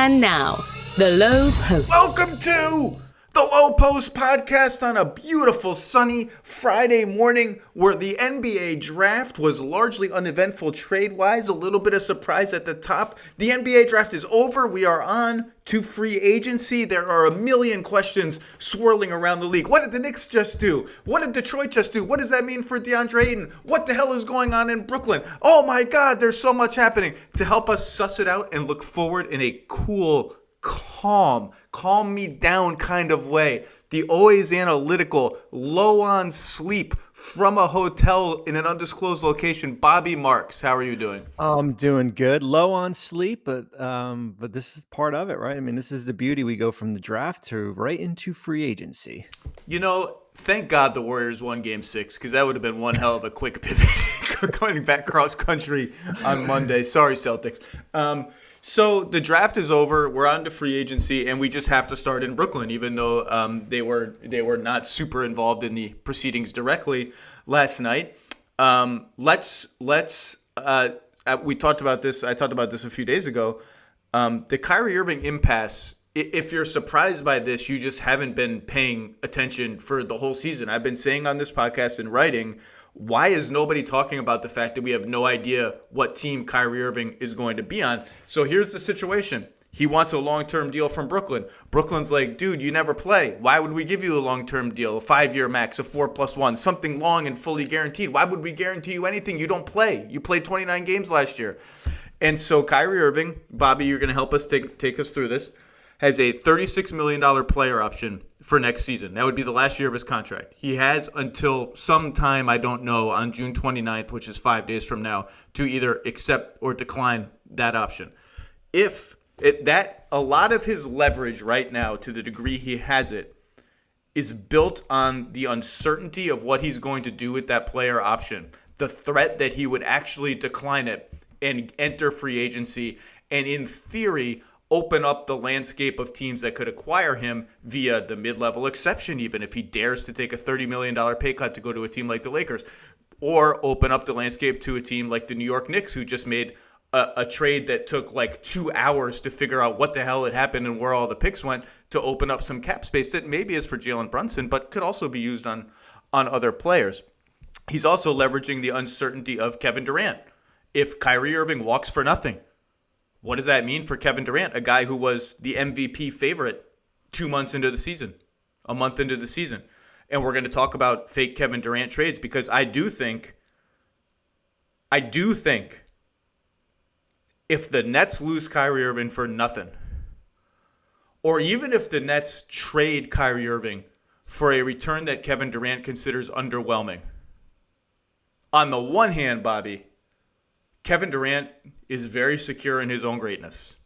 And now, the Lowe Post. Welcome to the Lowe Post Podcast on a beautiful sunny Friday morning where the NBA draft was largely uneventful trade-wise. A little bit of surprise at the top. The NBA draft is over. We are on to free agency. There are a million questions swirling around the league. What did the Knicks just do? What did Detroit just do? What does that mean for DeAndre Ayton? What the hell is going on in Brooklyn? Oh my God, there's so much happening. To help us suss it out and look forward in a cool, calm me down kind of way, the always analytical, low on sleep from a hotel in an undisclosed location, Bobby Marks. How are you doing? I'm doing good. Low on sleep, but this is part of it, right? I mean, this is the beauty. We go from the draft to right into free agency. You know, thank God the Warriors won Game 6, because that would have been one hell of a quick pivot going back cross country on Monday. Sorry, Celtics. So the draft is over. We're on to free agency, and we just have to start in Brooklyn, even though they were not super involved in the proceedings directly last night. We talked about this. I talked about this a few days ago. The Kyrie Irving impasse. If you're surprised by this, you just haven't been paying attention for the whole season. I've been saying on this podcast and writing, why is nobody talking about the fact that we have no idea what team Kyrie Irving is going to be on? So here's the situation. He wants a long-term deal from Brooklyn. Brooklyn's like, dude, you never play. Why would we give you a long-term deal, a 5-year max, a 4+1, something long and fully guaranteed? Why would we guarantee you anything? You don't play. You played 29 games last year. And so Kyrie Irving, Bobby, you're going to help us take us through this, has a $36 million player option for next season. That would be the last year of his contract. He has until sometime, I don't know, on June 29th, which is 5 days from now, to either accept or decline that option. A lot of his leverage right now, to the degree he has it, is built on the uncertainty of what he's going to do with that player option. The threat that he would actually decline it and enter free agency, and in theory, open up the landscape of teams that could acquire him via the mid-level exception, even if he dares to take a $30 million pay cut to go to a team like the Lakers, or open up the landscape to a team like the New York Knicks, who just made a trade that took like 2 hours to figure out what the hell had happened and where all the picks went, to open up some cap space that maybe is for Jalen Brunson, but could also be used on other players. He's also leveraging the uncertainty of Kevin Durant. If Kyrie Irving walks for nothing, what does that mean for Kevin Durant, a guy who was the MVP favorite 2 months into the season, a month into the season? And we're going to talk about fake Kevin Durant trades, because I do think if the Nets lose Kyrie Irving for nothing, or even if the Nets trade Kyrie Irving for a return that Kevin Durant considers underwhelming, on the one hand, Bobby, Kevin Durant is very secure in his own greatness.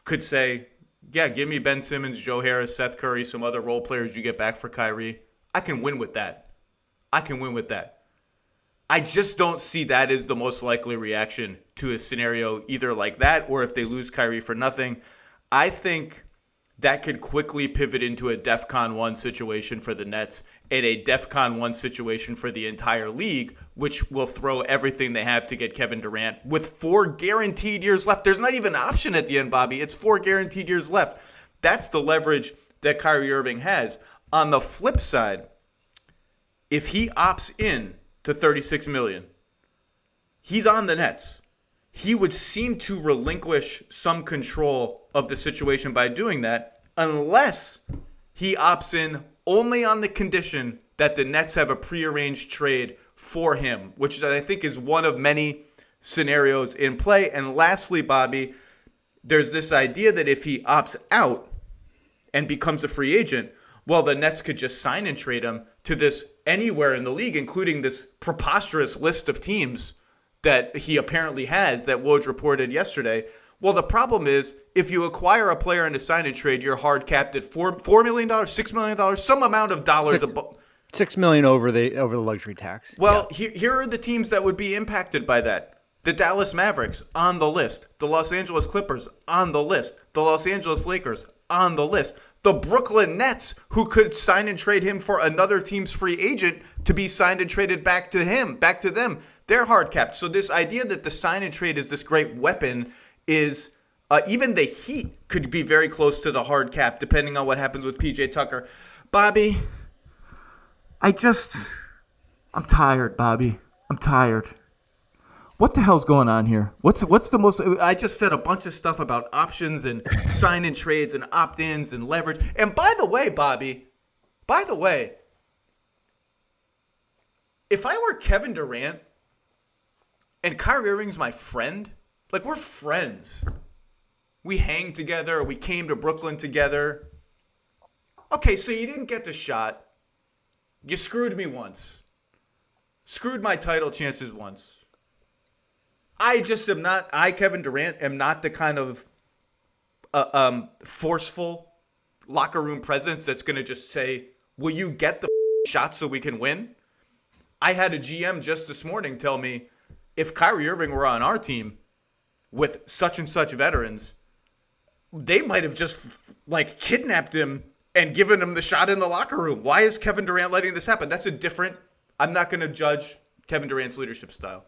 Could say, yeah, give me Ben Simmons, Joe Harris, Seth Curry, some other role players you get back for Kyrie. I can win with that. I just don't see that as the most likely reaction to a scenario either like that, or if they lose Kyrie for nothing. I think that could quickly pivot into a DEFCON 1 situation for the Nets and a DEFCON 1 situation for the entire league, which will throw everything they have to get Kevin Durant with 4 guaranteed years left. There's not even an option at the end, Bobby. It's 4 guaranteed years left. That's the leverage that Kyrie Irving has. On the flip side, if he opts in to $36 million, he's on the Nets. He would seem to relinquish some control of the situation by doing that, unless he opts in only on the condition that the Nets have a prearranged trade for him, which I think is one of many scenarios in play. And lastly, Bobby, there's this idea that if he opts out and becomes a free agent, well, the Nets could just sign and trade him to this anywhere in the league, including this preposterous list of teams that he apparently has that Woj reported yesterday. Well, the problem is, if you acquire a player in a sign and trade, you're hard capped at $4 million, $6 million, some amount of dollars. $6 million over the luxury tax. Well, yeah. Here are the teams that would be impacted by that. The Dallas Mavericks on the list. The Los Angeles Clippers on the list. The Los Angeles Lakers on the list. The Brooklyn Nets, who could sign and trade him for another team's free agent to be signed and traded back to them. They're hard capped. So this idea that the sign and trade is this great weapon is Even the Heat could be very close to the hard cap, depending on what happens with PJ Tucker. Bobby, I'm tired, Bobby. I'm tired. What the hell's going on here? What's the most? I just said a bunch of stuff about options and sign-in trades and opt-ins and leverage. And by the way, Bobby, if I were Kevin Durant and Kyrie Irving's my friend, like we're friends. We hang together. We came to Brooklyn together. Okay, so you didn't get the shot. You screwed me once. Screwed my title chances once. Kevin Durant, am not the kind of forceful locker room presence that's going to just say, will you get the shot so we can win? I had a GM just this morning tell me, if Kyrie Irving were on our team with such and such veterans, they might have just like kidnapped him and given him the shot in the locker room. Why is Kevin Durant letting this happen? I'm not going to judge Kevin Durant's leadership style.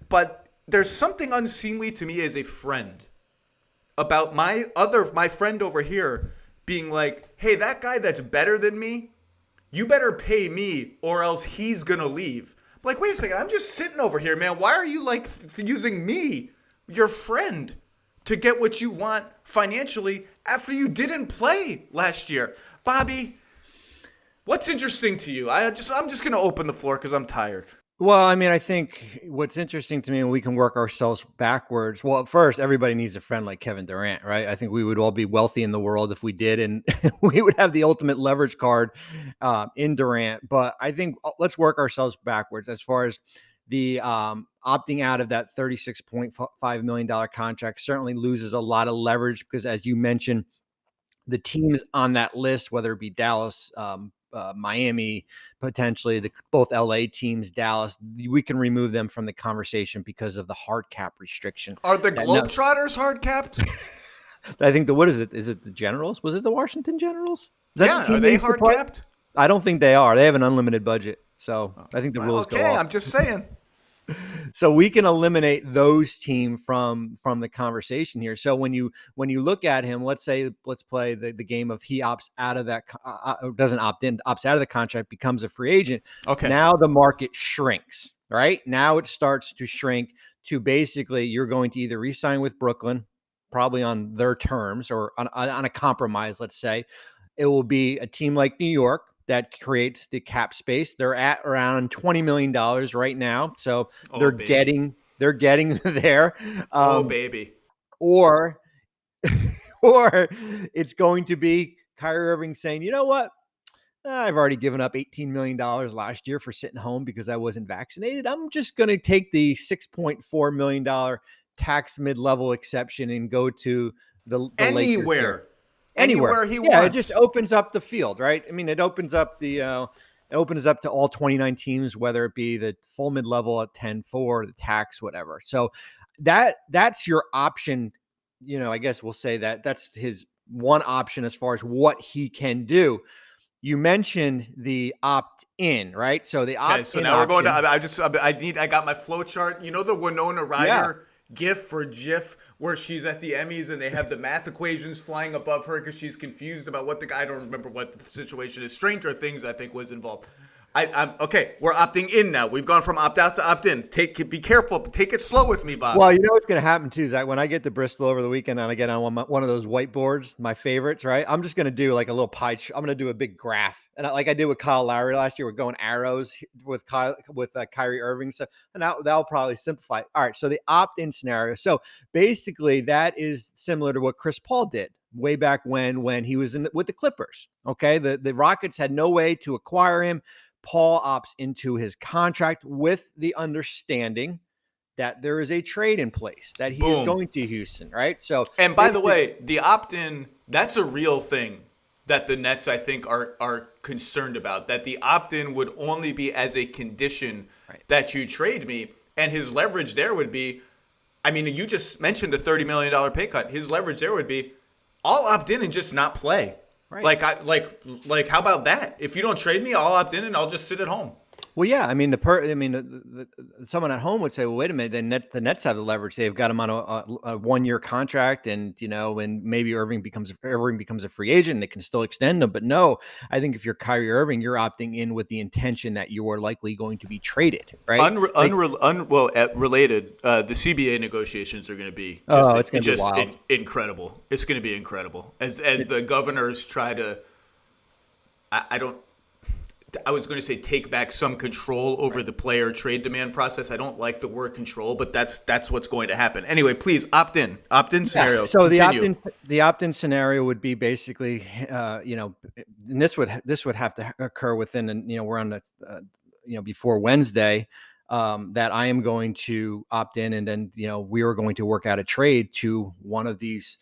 But there's something unseemly to me as a friend about my friend over here being like, hey, that guy that's better than me, you better pay me or else he's going to leave. I'm like, wait a second, I'm just sitting over here, man. Why are you like using me, your friend, to get what you want financially after you didn't play last year? Bobby, what's interesting to you? I'm just going to open the floor because I'm tired. Well, I mean, I think what's interesting to me, and we can work ourselves backwards. Well, first, everybody needs a friend like Kevin Durant, right? I think we would all be wealthy in the world if we did, and we would have the ultimate leverage card in Durant. But I think let's work ourselves backwards as far as the opting out of that $36.5 million contract certainly loses a lot of leverage because, as you mentioned, the teams on that list, whether it be Dallas, Miami, potentially both LA teams, Dallas, we can remove them from the conversation because of the hard cap restriction. Are the Globetrotters hard capped? I think what is it? Is it the Generals? Was it the Washington Generals? Are they hard capped? I don't think they are. They have an unlimited budget. So I think the rules go off. Okay, I'm just saying. So we can eliminate those teams from the conversation here. So when you look at him, let's play the game of he opts out of that, doesn't opt in, opts out of the contract, becomes a free agent. Okay. Now the market shrinks, right? Now it starts to shrink to basically you're going to either re-sign with Brooklyn, probably on their terms or on a compromise, let's say. It will be a team like New York that creates the cap space. They're at around $20 million right now. So they're getting there. Baby. Or it's going to be Kyrie Irving saying, you know what? I've already given up $18 million last year for sitting home because I wasn't vaccinated. I'm just going to take the $6.4 million tax mid-level exception and go to the anywhere. Anywhere he wants. Yeah, it just opens up the field, right? I mean, it opens up to all 29 teams, whether it be the full mid-level at 10-4, the tax, whatever. So that's your option. You know, I guess we'll say that's his one option as far as what he can do. You mentioned the opt-in, right? So the opt-in. Okay, so now we're going to. I got my flow chart. You know the Winona Ryder GIF or GIF where she's at the Emmys and they have the math equations flying above her because she's confused about what I don't remember what the situation is. Stranger Things, I think, was involved. I'm okay. We're opting in now. We've gone from opt out to opt in. Be careful. Take it slow with me, Bob. Well, you know what's going to happen too, Zach. When I get to Bristol over the weekend and I get on one of those whiteboards, my favorites, right? I'm just going to do like a little pie chart. I'm going to do a big graph, and like I did with Kyle Lowry last year, we're going arrows with Kyrie Irving. So and that'll probably simplify it. All right. So the opt in scenario. So basically, that is similar to what Chris Paul did way back when he was with the Clippers. Okay, the Rockets had no way to acquire him. Paul opts into his contract with the understanding that there is a trade in place, that he is going to Houston, right? So, and by the way, the opt-in, that's a real thing that the Nets, I think, are concerned about, that the opt-in would only be as a condition that you trade me. And his leverage there would be, I mean, you just mentioned a $30 million pay cut. His leverage there would be, I'll opt in and just not play. Right. Like how about that? If you don't trade me, I'll opt in and I'll just sit at home. Well, yeah, I mean someone at home would say, "Well, wait a minute, the Nets have the leverage. They've got him on a 1-year contract, and and maybe Irving becomes a free agent, and they can still extend him." But no, I think if you're Kyrie Irving, you're opting in with the intention that you are likely going to be traded, right? Related, the CBA negotiations are going to be it's going to be wild. Incredible. It's going to be incredible as the governors try to. I was going to say take back some control over the player trade demand process. I don't like the word control, but that's what's going to happen. Anyway, please opt in scenario. Yeah. So Continue. the opt-in scenario would be basically, and this would have to occur within, we're on the, before Wednesday, that I am going to opt in, and then, we are going to work out a trade to one of these.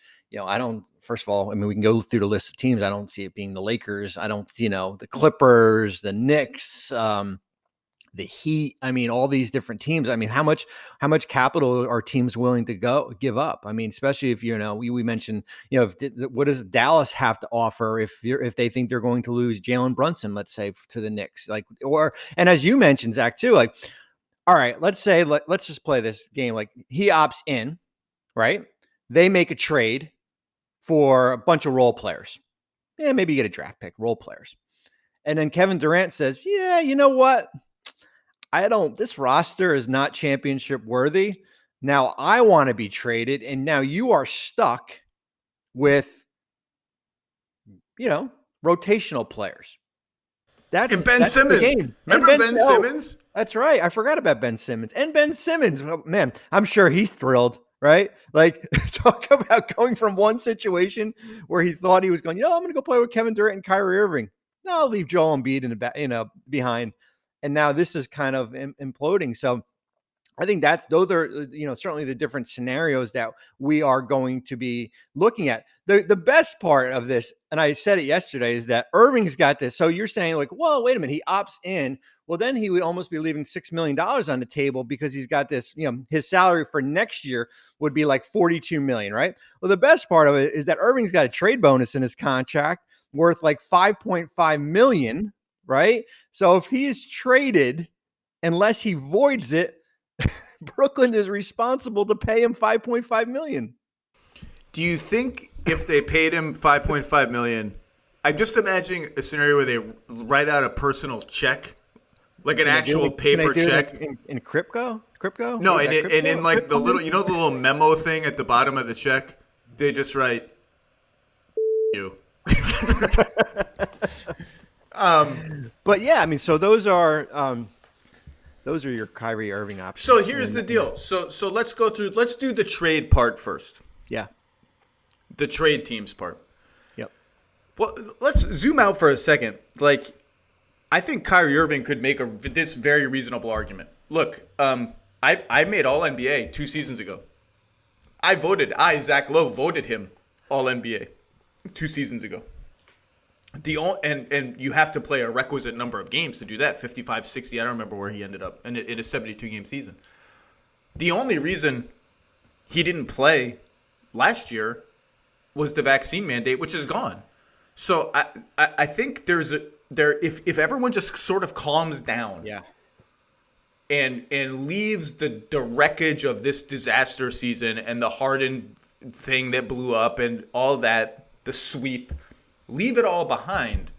First of all, I mean, we can go through the list of teams. I don't see it being the Lakers. I don't, the Clippers, the Knicks, the Heat. I mean, all these different teams. I mean, how much capital are teams willing to give up? I mean, especially if, we mentioned, what does Dallas have to offer if they think they're going to lose Jalen Brunson, let's say, to the Knicks, and as you mentioned, Zach, too, all right, let's just play this game. He opts in, right? They make a trade for a bunch of role players. Yeah, maybe you get a draft pick, role players. And then Kevin Durant says, yeah, you know what? This roster is not championship worthy. Now I want to be traded. And now you are stuck with, rotational players. And Ben Simmons. Remember Ben Simmons? That's right. I forgot about Ben Simmons. And Ben Simmons, man, I'm sure he's thrilled. Right? Talk about going from one situation where he thought he was going, I'm going to go play with Kevin Durant and Kyrie Irving. No, I'll leave Joel Embiid behind. And now this is kind of imploding. So I think those are, certainly the different scenarios that we are going to be looking at. The best part of this, and I said it yesterday, is that Irving's got this. So you're saying well, wait a minute, he opts in. Well, then he would almost be leaving $6 million on the table because he's got this, his salary for next year would be like $42 million, right? Well, the best part of it is that Irving's got a trade bonus in his contract worth like $5.5 million, right? So if he is traded, unless he voids it, Brooklyn is responsible to pay him $5.5 million. Do you think if they paid him $5.5 million, I'm just imagining a scenario where they write out a personal check, like an actual paper check in crypto? No, and in like the little, the little memo thing at the bottom of the check, they just write you. But yeah, I mean, so those are your Kyrie Irving options. So here's the deal. So let's do the trade part first. Yeah. The trade teams part. Yep. Well, let's zoom out for a second. I think Kyrie Irving could make this very reasonable argument. Look, I made All-NBA 2 seasons ago. Zach Lowe, voted him All-NBA 2 seasons ago. And you have to play a requisite number of games to do that, 55, 60. I don't remember where he ended up in a 72-game season. The only reason he didn't play last year was the vaccine mandate, which is gone. So I think if everyone just sort of calms down, yeah, and leaves the wreckage of this disaster season and the Harden thing that blew up and all that, the sweep, leave it all behind.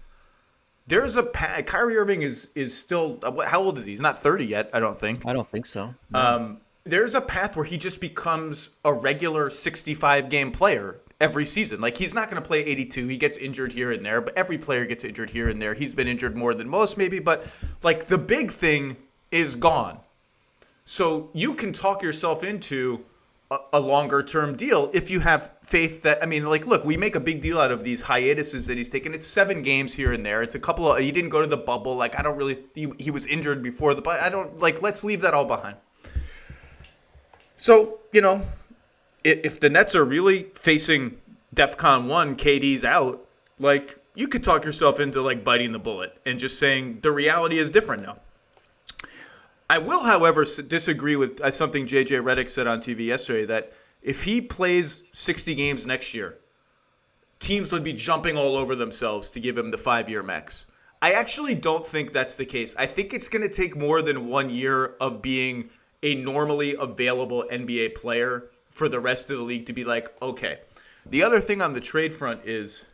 There's Kyrie Irving is still, how old is he? He's not 30 yet, I don't think. I don't think so. No. There's a path where he just becomes a regular 65-game player every season. He's not going to play 82. He gets injured here and there, but every player gets injured here and there. He's been injured more than most maybe, but the big thing is gone. So you can talk yourself into a longer-term deal if you have faith that, look, we make a big deal out of these hiatuses that he's taken. It's 7 games here and there. It's a couple of, he didn't go to the bubble. He was injured before let's leave that all behind. So, if the Nets are really facing DEFCON 1, KD's out, you could talk yourself into biting the bullet and just saying the reality is different now. I will, however, disagree with something JJ Redick said on TV yesterday, that if he plays 60 games next year, teams would be jumping all over themselves to give him the 5-year max. I actually don't think that's the case. I think it's going to take more than 1 year of being a normally available NBA player for the rest of the league to be like, okay. The other thing on the trade front is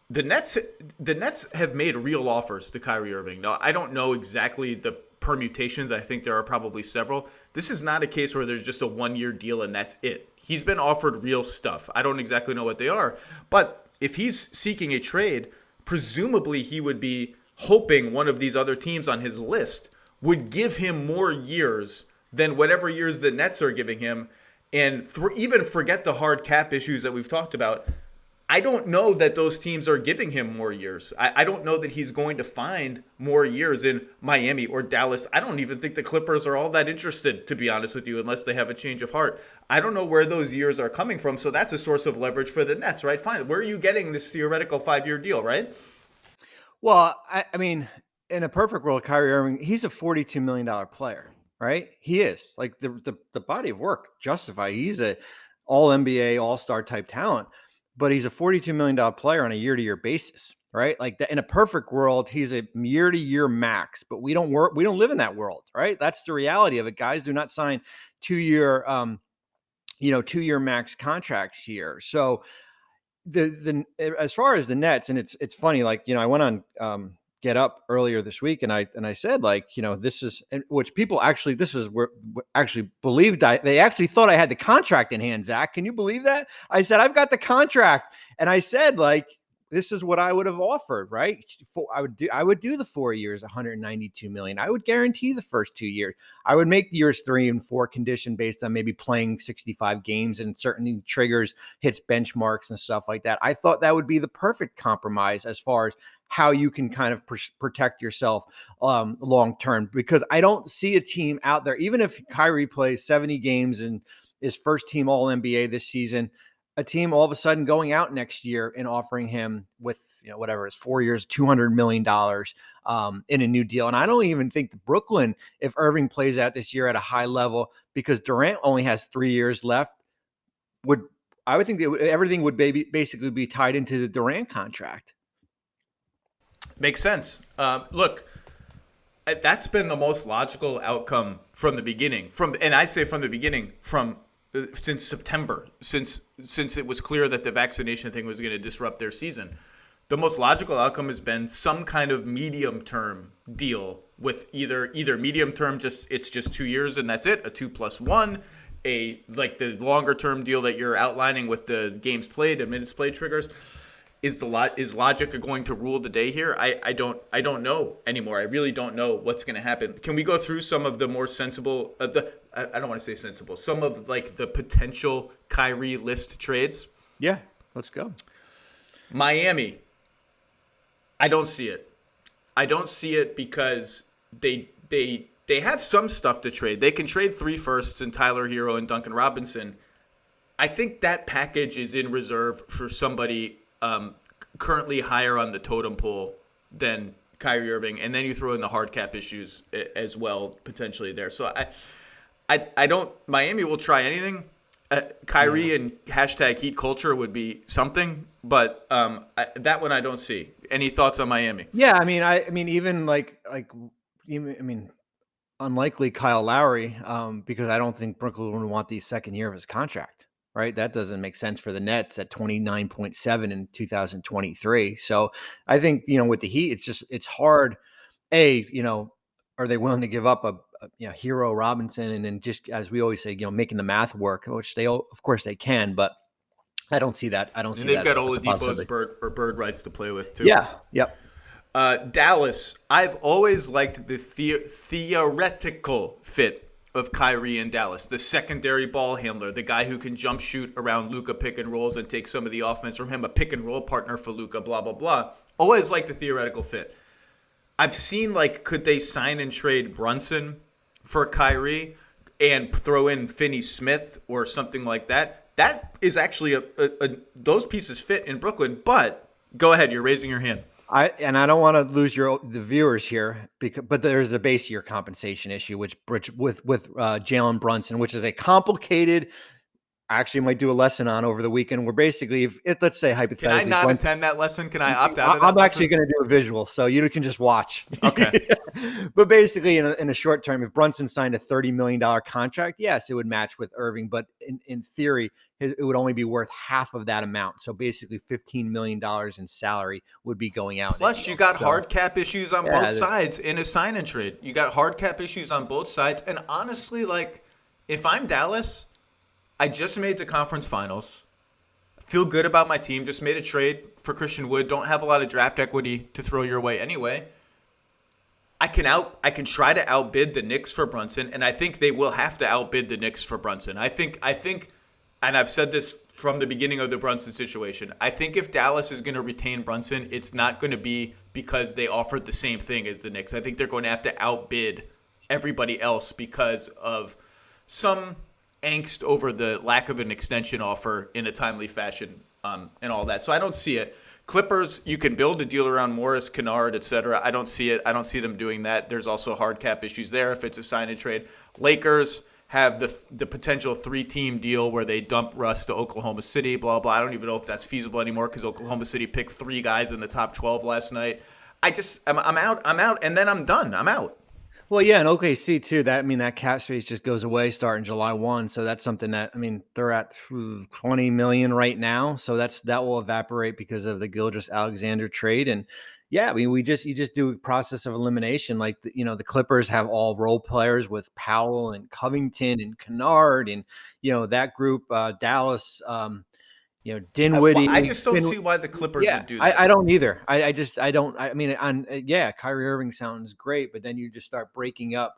the Nets have made real offers to Kyrie Irving. Now, I don't know exactly the permutations. I think there are probably several. This is not a case where there's just a 1 year deal and that's it. He's been offered real stuff. I don't exactly know what they are. But if he's seeking a trade, presumably he would be hoping one of these other teams on his list would give him more years than whatever years the Nets are giving him. And even forget the hard cap issues that we've talked about. I don't know that those teams are giving him more years. I don't know that he's going to find more years in Miami or Dallas. I don't even think the Clippers are all that interested, to be honest with you, unless they have a change of heart. I don't know where those years are coming from, so that's a source of leverage for the Nets, right? Fine. Where are you getting this theoretical 5-year deal, right? Well, I mean, in a perfect world, Kyrie Irving, he's a $42 million player, right? He is. Like the body of work justify. He's a all NBA, all-star type talent, but he's a $42 million player on a year-to-year basis, right? Like in a perfect world, he's a year-to-year max, but we don't live in that world, right? That's the reality of it. Guys do not sign 2-year, 2-year max contracts here. So the as far as the Nets, and it's funny, like, I went on Get Up earlier this week, and I said, like, this is, which people actually, this is where actually believed they actually thought I had the contract in hand. Zach, can you believe that? I said, I've got the contract, and I said, like, this is what I would have offered, right? I would do the 4 years, 192 million. I would guarantee the first 2 years. I would make years 3 and 4 conditioned based on maybe playing 65 games and certainly triggers, hits benchmarks and stuff like that. I thought that would be the perfect compromise as far as how you can kind of protect yourself long term, because I don't see a team out there, even if Kyrie plays 70 games and is first team All NBA this season, a team all of a sudden going out next year and offering him with, whatever it's 4 years, $200 million in a new deal. And I don't even think that Brooklyn, if Irving plays out this year at a high level, because Durant only has 3 years left, I would think that everything would basically be tied into the Durant contract. Makes sense. Look, that's been the most logical outcome from the beginning. And I say from the beginning, since September, since it was clear that the vaccination thing was going to disrupt their season. The most logical outcome has been some kind of medium-term deal with either medium-term, it's just 2 years and that's it, a 2+1, like the longer-term deal that you're outlining with the games played and minutes played triggers. Is logic going to rule the day here? I don't know anymore. I really don't know what's going to happen. Can we go through some of the more sensible, I don't want to say sensible, some of like the potential Kyrie list trades? Yeah, let's go. Miami. I don't see it. I don't see it because they have some stuff to trade. They can trade 3 firsts and Tyler Hero and Duncan Robinson. I think that package is in reserve for somebody currently higher on the totem pole than Kyrie Irving, and then you throw in the hard cap issues as well potentially there. So I don't. Miami will try anything. Kyrie and hashtag Heat culture would be something, but that one I don't see. Any thoughts on Miami? Yeah, I mean, even unlikely Kyle Lowry, because I don't think Brooklyn would want the second year of his contract. Right, that doesn't make sense for the Nets at 29.7 in 2023. So I think with the Heat, it's hard. Are they willing to give up a Hero Robinson and then just, as we always say, making the math work, which they of course they can, but I don't see that. I don't see that. They've got Oladipo's bird rights to play with too. Yeah. Yep. Dallas. I've always liked the theoretical fit of Kyrie in Dallas, the secondary ball handler, the guy who can jump shoot around Luka pick and rolls and take some of the offense from him, a pick and roll partner for Luka, blah, blah, blah. Always like the theoretical fit. I've seen, could they sign and trade Brunson for Kyrie and throw in Finney-Smith or something like that? That is actually those pieces fit in Brooklyn, but go ahead, you're raising your hand. I don't want to lose the viewers here, but there's the base year compensation issue, which with Jalen Brunson, which is a complicated. I actually might do a lesson on over the weekend where basically, let's say hypothetically. Can I not attend that lesson? Can I opt out of that I'm actually lesson? going to do a visual, so you can just watch. Okay. But basically, in a short term, if Brunson signed a $30 million contract, yes, it would match with Irving. But in theory, it would only be worth half of that amount. So basically, $15 million in salary would be going out. Plus, you got hard cap issues on both sides in a sign and trade. You got hard cap issues on both sides. And honestly, like, if I'm Dallas, I just made the conference finals. Feel good about my team. Just made a trade for Christian Wood. Don't have a lot of draft equity to throw your way anyway. I can try to outbid the Knicks for Brunson, and I think they will have to outbid the Knicks for Brunson. I think, and I've said this from the beginning of the Brunson situation, I think if Dallas is going to retain Brunson, it's not going to be because they offered the same thing as the Knicks. I think they're going to have to outbid everybody else because of some angst over the lack of an extension offer in a timely fashion and all that. So I don't see it. Clippers, you can build a deal around Morris, Kennard, etc. I don't see it. I don't see them doing that. There's also hard cap issues there if it's a sign and trade. Lakers have the potential 3-team deal where they dump Russ to Oklahoma City, blah, blah. I don't even know if that's feasible anymore because Oklahoma City picked 3 guys in the top 12 last night. I'm out, and then I'm done. I'm out. Well, yeah, and OKC too. That cap space just goes away starting July 1. So that's something that they're at $20 million right now. So that will evaporate because of the Gilgeous-Alexander trade. And yeah, you just do a process of elimination. Like the Clippers have all role players with Powell and Covington and Kennard and that group. Dallas. Dinwiddie. I just don't see why the Clippers would do that. I don't either. I don't. Kyrie Irving sounds great, but then you just start breaking up.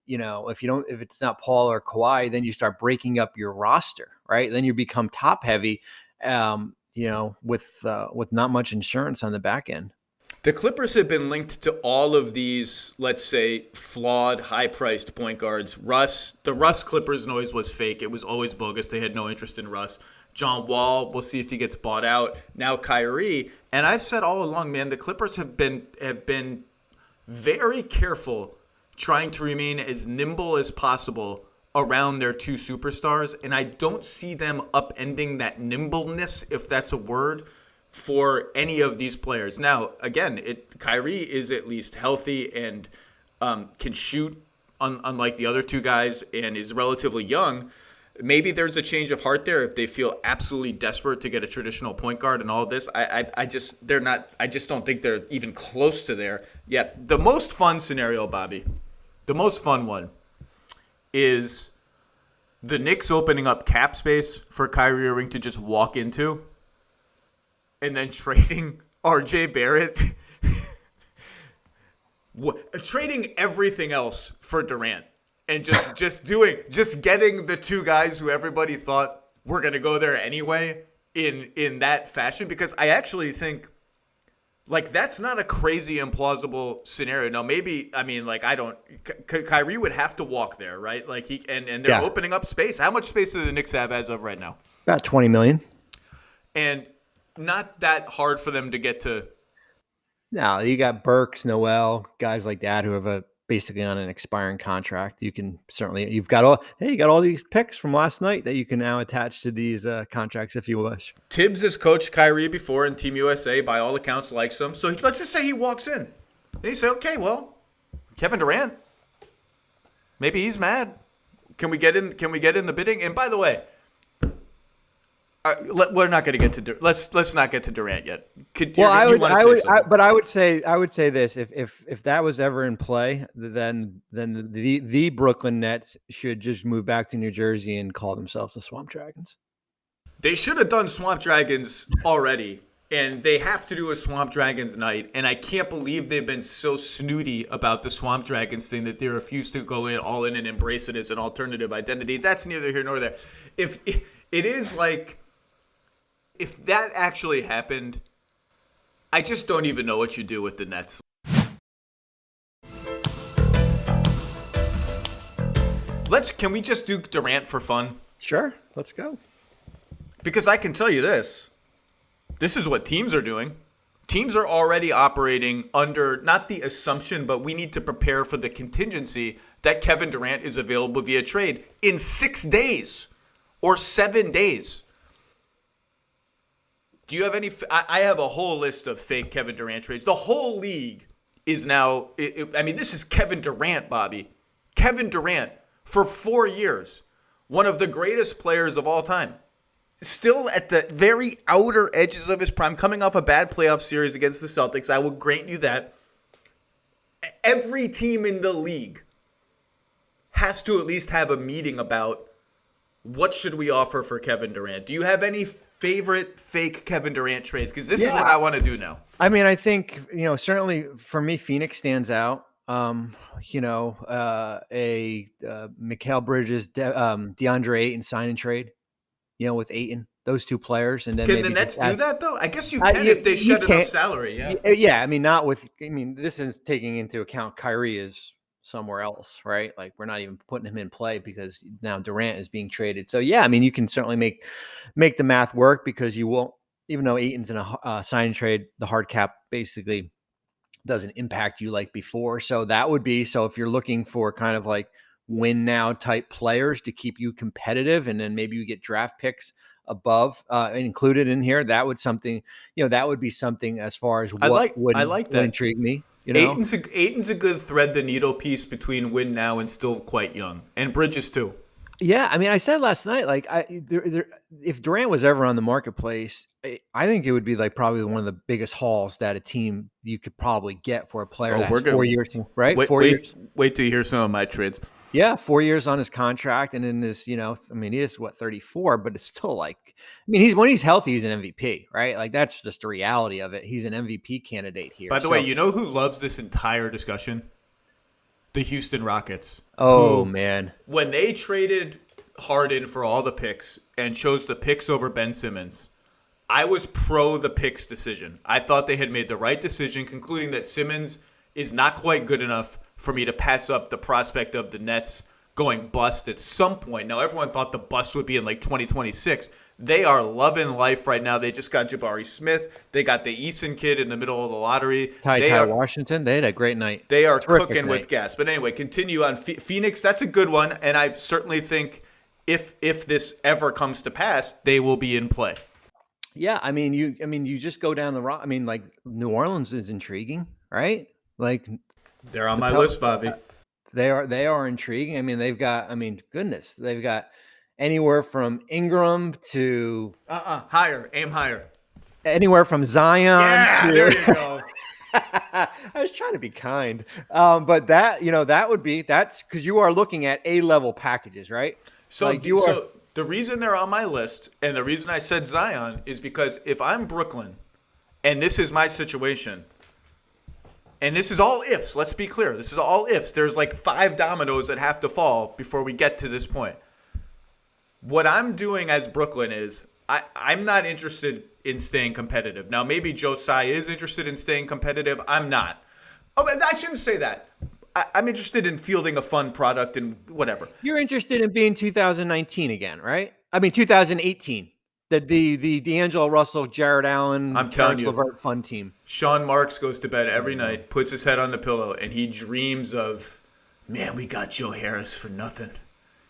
If it's not Paul or Kawhi, then you start breaking up your roster, right? Then you become top heavy, with not much insurance on the back end. The Clippers have been linked to all of these, let's say, flawed, high-priced point guards. The Russ Clippers noise was fake. It was always bogus. They had no interest in Russ. John Wall, we'll see if he gets bought out. Now Kyrie, and I've said all along, man, the Clippers have been very careful trying to remain as nimble as possible around their 2 superstars, and I don't see them upending that nimbleness, if that's a word, for any of these players. Now, again, Kyrie is at least healthy and can shoot, unlike the other 2 guys, and is relatively young. Maybe there's a change of heart there if they feel absolutely desperate to get a traditional point guard and all this. I just don't think they're even close to there yet. The most fun scenario, Bobby, the most fun one is the Knicks opening up cap space for Kyrie Irving to just walk into and then trading RJ Barrett, trading everything else for Durant. And just getting the 2 guys who everybody thought were going to go there anyway in that fashion, because I actually think that's not a crazy implausible scenario. Now maybe Kyrie would have to walk there, right? And they're opening up space. How much space do the Knicks have as of right now? About 20 million. And not that hard for them to get to. No, you got Burks, Noel, guys like that who have basically on an expiring contract. You can certainly, you got all these picks from last night that you can now attach to these contracts if you wish. Tibbs has coached Kyrie before in Team USA, by all accounts likes him. So let's just say he walks in. Then you say, okay, well, Kevin Durant, maybe he's mad. Can we get in the bidding? And by the way, we're not going to get to let's not get to Durant yet. I would say this: if that was ever in play, then the Brooklyn Nets should just move back to New Jersey and call themselves the Swamp Dragons. They should have done Swamp Dragons already, and they have to do a Swamp Dragons night. And I can't believe they've been so snooty about the Swamp Dragons thing that they refuse to go all in and embrace it as an alternative identity. That's neither here nor there. If it is if that actually happened, I just don't even know what you do with the Nets. Can we just do Durant for fun? Sure, let's go. Because I can tell you this is what teams are doing. Teams are already operating under not the assumption, but we need to prepare for the contingency that Kevin Durant is available via trade in 6 days. or 7 days. Do you have any? I have a whole list of fake Kevin Durant trades. The whole league is now. I mean, this is Kevin Durant, Bobby. Kevin Durant for 4 years, one of the greatest players of all time. Still at the very outer edges of his prime, coming off a bad playoff series against the Celtics. I will grant you that. Every team in the league has to at least have a meeting about what should we offer for Kevin Durant. Do you have any favorite fake Kevin Durant trades? Because this is what I want to do now. I mean, I think, certainly for me, Phoenix stands out. Mikal Bridges, DeAndre Ayton sign and trade, with Ayton, those two players. And then can the Nets do that though? I guess you can if they shed enough salary. Yeah. Yeah. I mean, this is taking into account Kyrie is somewhere else, right? Like we're not even putting him in play because now Durant is being traded. So yeah, I mean, you can certainly make the math work because you won't, even though Ayton's in a sign and trade, the hard cap basically doesn't impact you like before. So that would be, so if you're looking for kind of like win now type players to keep you competitive, and then maybe you get draft picks above included in here, that would be something as far as what would intrigue me. Ayton's a good thread the needle piece between win now and still quite young, and Bridges too. Yeah, I mean, I said last night, like, if Durant was ever on the marketplace, I think it would be like probably one of the biggest hauls that a team you could probably get for a player that's 4 years, right? Wait till you hear some of my trades. Yeah, 4 years on his contract, and in this, he is 34, but it's still like, when he's healthy, he's an MVP, right? Like that's just the reality of it. He's an MVP candidate here. By the way, you know who loves this entire discussion? The Houston Rockets. Oh, man. When they traded Harden for all the picks and chose the picks over Ben Simmons, I was pro the picks decision. I thought they had made the right decision, concluding that Simmons is not quite good enough for me to pass up the prospect of the Nets going bust at some point. Now, everyone thought the bust would be in like 2026. They are loving life right now. They just got Jabari Smith. They got the Eason kid in the middle of the lottery. Ty Washington. They had a great night. They are cooking with gas. But anyway, continue on. Phoenix, that's a good one. And I certainly think if this ever comes to pass, they will be in play. Yeah, you just go down the road. Like New Orleans is intriguing, right? Like they're on my list, Bobby. They are intriguing. They've got, they've got anywhere from Ingram to aim higher. Anywhere from Zion to there you go. I was trying to be kind. But that's because you are looking at A-level packages, right? So the reason they're on my list and the reason I said Zion is because if I'm Brooklyn and this is my situation, and this is all ifs, let's be clear. This is all ifs. There's like 5 dominoes that have to fall before we get to this point. What I'm doing as Brooklyn is I'm not interested in staying competitive. Now, maybe Josiah is interested in staying competitive. I'm not. Oh, but I shouldn't say that. I'm interested in fielding a fun product and whatever. You're interested in being 2019 again, right? 2018. The D'Angelo Russell, Jared Allen, I'm telling you, LeVert fun team. Sean Marks goes to bed every night, puts his head on the pillow, and he dreams of, man, we got Joe Harris for nothing.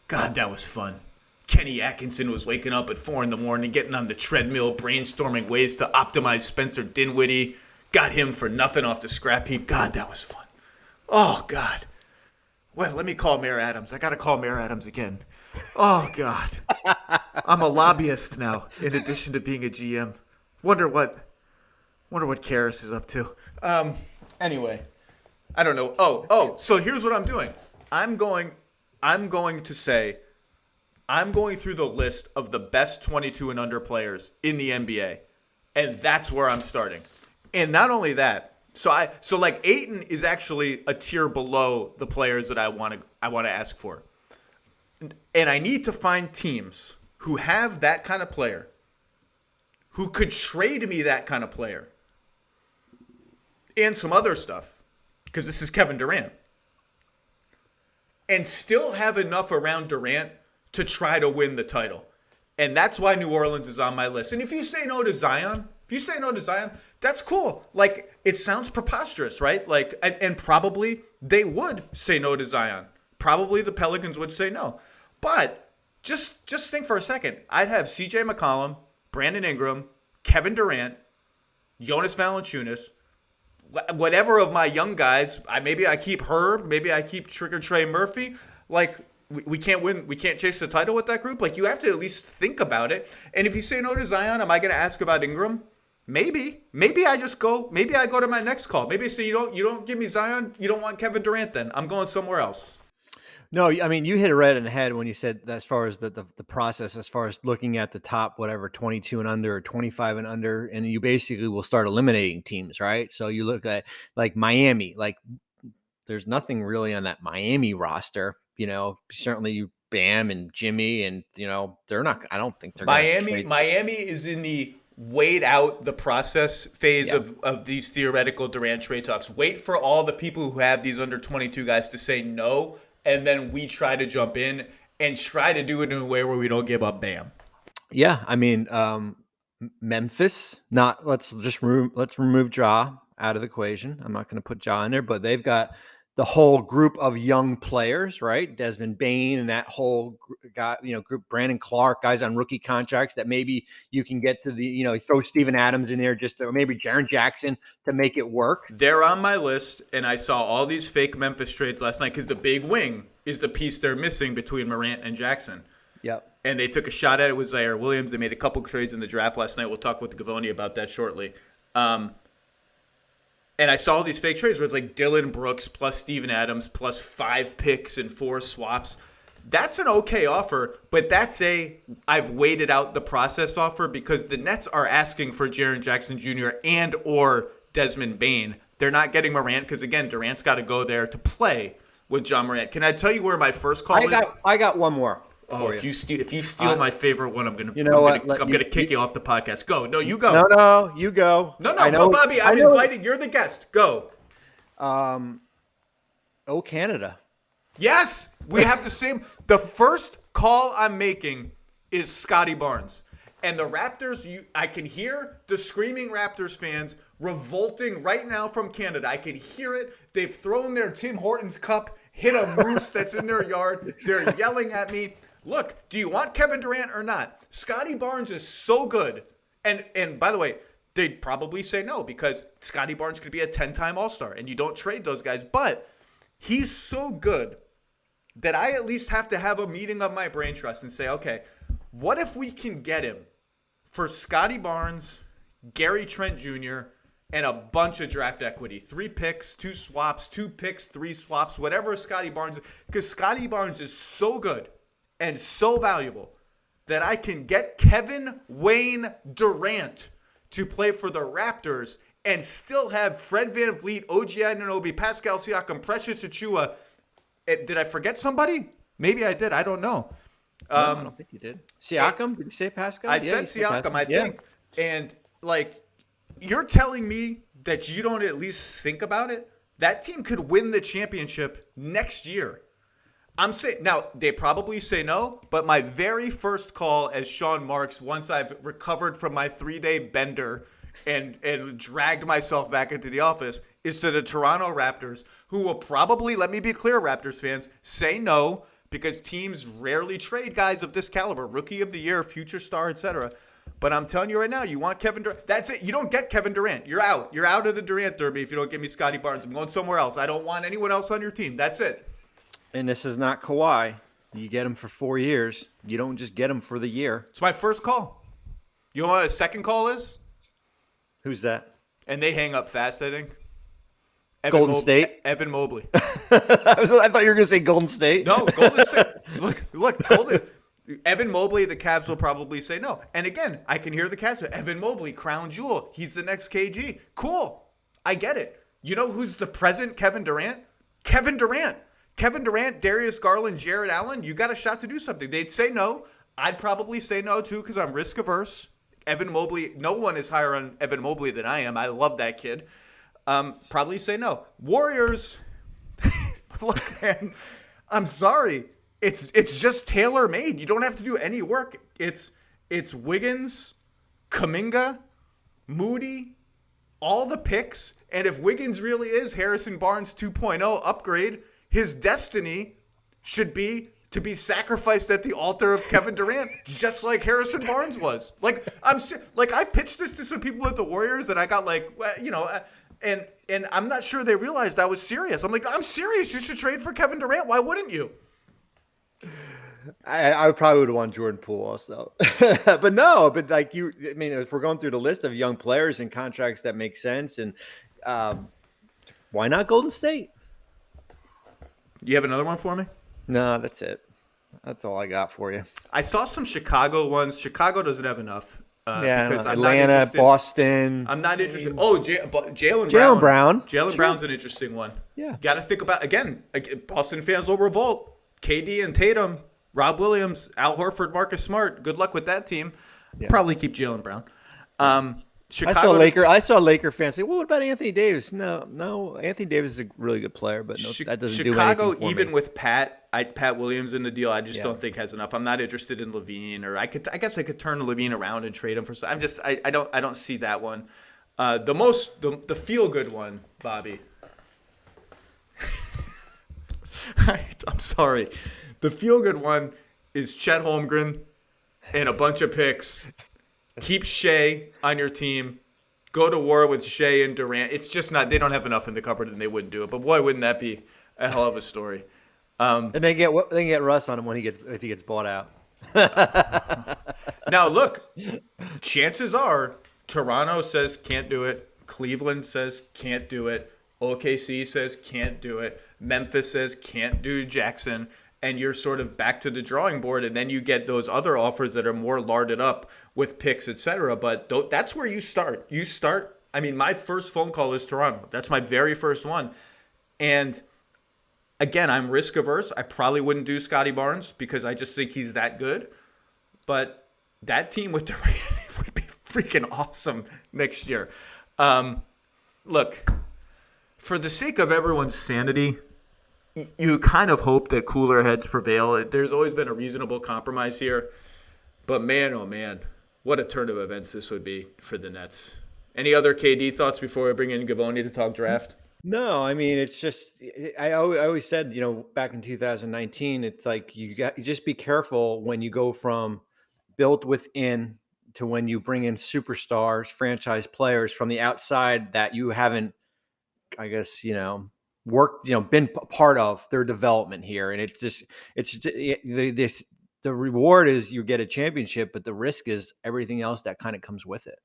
God, that was fun. Kenny Atkinson was waking up at 4 a.m, getting on the treadmill, brainstorming ways to optimize Spencer Dinwiddie. Got him for nothing off the scrap heap. God, that was fun. Oh, God. Well, let me call Mayor Adams. I got to call Mayor Adams again. Oh, God. I'm a lobbyist now, in addition to being a GM. Wonder what Karras is up to. Anyway, I don't know. Oh, so here's what I'm doing. I'm going to say I'm going through the list of the best 22 and under players in the NBA, and that's where I'm starting. And not only that, so like Ayton is actually a tier below the players that I want to ask for. And I need to find teams who have that kind of player, who could trade me that kind of player, and some other stuff, because this is Kevin Durant, and still have enough around Durant to try to win the title. And that's why New Orleans is on my list. And if you say no to Zion, that's cool. Like, it sounds preposterous, right? Like, and probably they would say no to Zion. Probably the Pelicans would say no. But Just think for a second. I'd have CJ McCollum, Brandon Ingram, Kevin Durant, Jonas Valanciunas, whatever of my young guys. Maybe I keep Herb. Maybe I keep Trigger Trey Murphy. Like, we can't win. We can't chase the title with that group. Like, you have to at least think about it. And if you say no to Zion, am I going to ask about Ingram? Maybe I just go. Maybe I go to my next call. Maybe I say you don't give me Zion. You don't want Kevin Durant. Then I'm going somewhere else. No, I mean, you hit it right in the head when you said that as far as the process, as far as looking at the top, whatever, 22 and under or 25 and under, and you basically will start eliminating teams, right? So you look at like Miami, like there's nothing really on that Miami roster, certainly Bam and Jimmy, and, they're not, I don't think they're Miami is in the wait out the process phase of these theoretical Durant trade talks. Wait for all the people who have these under 22 guys to say no. And then we try to jump in and try to do it in a way where we don't give up Bam. Yeah, I mean, Memphis. Let's remove Ja out of the equation. I'm not going to Ja in there, but they've got the whole group of young players, right? Desmond Bane and that whole group. Brandon Clark, guys on rookie contracts that maybe you can get to the, throw Steven Adams in there or maybe Jaren Jackson to make it work. They're on my list, and I saw all these fake Memphis trades last night because the big wing is the piece they're missing between Morant and Jackson. Yep. And they took a shot at it with Zaire Williams. They made a couple trades in the draft last night. We'll talk with Givoni about that shortly. And I saw these fake trades where it's like Dylan Brooks plus Steven Adams plus 5 picks and 4 swaps. That's an okay offer, but that's I've waited out the process offer because the Nets are asking for Jaren Jackson Jr. and or Desmond Bane. They're not getting Morant because, again, Durant's got to go there to play with John Morant. Can I tell you where my first call is? I got one more. Oh, if you steal my favorite one, I'm gonna kick you off the podcast. Go. No, you go. No, you go. No, go, Bobby. I'm invited. You're the guest. Go. Canada. Yes, we have the same. The first call I'm making is Scotty Barnes. And the Raptors, I can hear the screaming Raptors fans revolting right now from Canada. I can hear it. They've thrown their Tim Hortons cup, hit a moose that's in their yard. They're yelling at me. Look, do you want Kevin Durant or not? Scotty Barnes is so good. And by the way, they'd probably say no because Scotty Barnes could be a 10-time All-Star, and you don't trade those guys. But he's so good that I at least have to have a meeting of my brain trust and say, okay, what if we can get him for Scotty Barnes, Gary Trent Jr., and a bunch of draft equity? 3 picks, 2 swaps, 2 picks, 3 swaps, whatever Scotty Barnes is. Because Scotty Barnes is so good and so valuable that I can get Kevin Wayne Durant to play for the Raptors and still have Fred VanVleet, OG Anunoby, Pascal Siakam, Precious Achiuwa. Did I forget somebody? Maybe I did. I don't know. No, I don't think you did. Siakam? Did you say Pascal? I said Siakam, I think. And, you're telling me that you don't at least think about it? That team could win the championship next year. I'm saying now they probably say no, but my very first call as Sean Marks, once I've recovered from my 3-day bender and dragged myself back into the office, is to the Toronto Raptors, who will probably, let me be clear, Raptors fans, say no because teams rarely trade guys of this caliber, rookie of the year, future star, etc. But I'm telling you right now, you want Kevin Durant. That's it. You don't get Kevin Durant. You're out. You're out of the Durant Derby if you don't give me Scotty Barnes. I'm going somewhere else. I don't want anyone else on your team. That's it. And this is not Kawhi. You get him for 4 years. You don't just get him for the year. It's my first call. You know what a second call is? Who's that? And they hang up fast, I think. Golden State? Evan Mobley. I thought you were going to say Golden State. No, Golden State. Look, Evan Mobley, the Cavs will probably say no. And again, I can hear the Cavs say, Evan Mobley, crown jewel. He's the next KG. Cool. I get it. You know who's the present Kevin Durant? Kevin Durant. Kevin Durant, Darius Garland, Jared Allen, you got a shot to do something. They'd say no. I'd probably say no, too, because I'm risk averse. Evan Mobley, no one is higher on Evan Mobley than I am. I love that kid. Probably say no. Warriors, look, man, I'm sorry. It's just tailor-made. You don't have to do any work. It's Wiggins, Kuminga, Moody, all the picks. And if Wiggins really is Harrison Barnes 2.0 upgrade, his destiny should be to be sacrificed at the altar of Kevin Durant, just like Harrison Barnes was. Like I pitched this to some people at the Warriors, and I got and I'm not sure they realized I was serious. I'm like, I'm serious. You should trade for Kevin Durant. Why wouldn't you? I probably would have won Jordan Poole also, but no. But like if we're going through the list of young players and contracts that make sense, and why not Golden State? You have another one for me? No, that's it. That's all I got for you. I saw some Chicago ones. Chicago doesn't have enough. Because Atlanta, Boston. I'm not interested. Oh, Jaylen Brown. Jaylen Brown's an interesting one. Yeah. Got to think about, again, Boston fans will revolt. KD and Tatum, Rob Williams, Al Horford, Marcus Smart. Good luck with that team. Yeah. Probably keep Jaylen Brown. Chicago. I saw Laker fans say, "Well, what about Anthony Davis?" No, Anthony Davis is a really good player, but that doesn't do anything for me. Even with Pat Williams in the deal, I just don't think has enough. I'm not interested in LaVine, or I guess I could turn LaVine around and trade him for. I don't see that one. The feel good one, Bobby. I'm sorry. The feel good one is Chet Holmgren and a bunch of picks. Keep Shea on your team. Go to war with Shea and Durant. It's just not – they don't have enough in the cupboard and they wouldn't do it. But, boy, wouldn't that be a hell of a story. And they get Russ on him if he gets bought out. Now, look, chances are Toronto says can't do it. Cleveland says can't do it. OKC says can't do it. Memphis says can't do Jackson. And you're sort of back to the drawing board, and then you get those other offers that are more larded up with picks, etc. But that's where you start. My first phone call is Toronto. That's my very first one. And again, I'm risk averse. I probably wouldn't do Scotty Barnes because I just think he's that good. But that team with Durant would be freaking awesome next year. Look, for the sake of everyone's sanity, you kind of hope that cooler heads prevail. There's always been a reasonable compromise here. But man, oh man, what a turn of events this would be for the Nets. Any other KD thoughts before I bring in Givoni to talk draft? No, it's just I always said, back in 2019, it's like you just be careful when you go from built within to when you bring in superstars, franchise players from the outside that you haven't, I guess, worked, been part of their development here. And the reward is you get a championship, but the risk is everything else that kind of comes with it.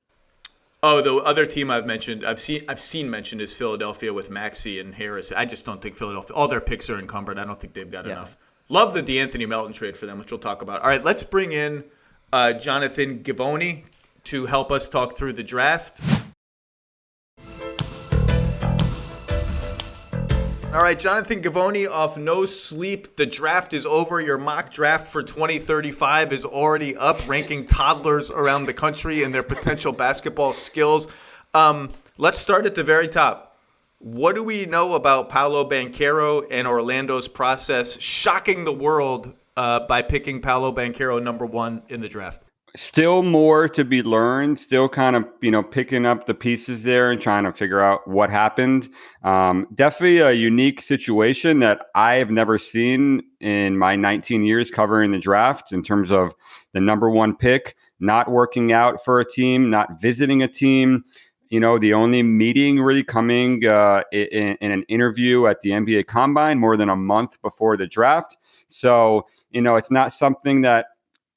Oh, the other team I've seen mentioned is Philadelphia with Maxey and Harris. I just don't think Philadelphia, all their picks are encumbered. I don't think they've got enough. Love the DeAnthony Melton trade for them, which we'll talk about. All right, let's bring in Jonathan Givoni to help us talk through the draft. All right, Jonathan Givoni off No Sleep. The draft is over. Your mock draft for 2035 is already up, ranking toddlers around the country and their potential basketball skills. Let's start at the very top. What do we know about Paolo Banchero and Orlando's process shocking the world by picking Paolo Banchero number 1 in the draft? Still more to be learned, still kind of, picking up the pieces there and trying to figure out what happened. Definitely a unique situation that I have never seen in my 19 years covering the draft in terms of the number 1 pick, not working out for a team, not visiting a team. The only meeting really coming in an interview at the NBA Combine more than a month before the draft. So, it's not something that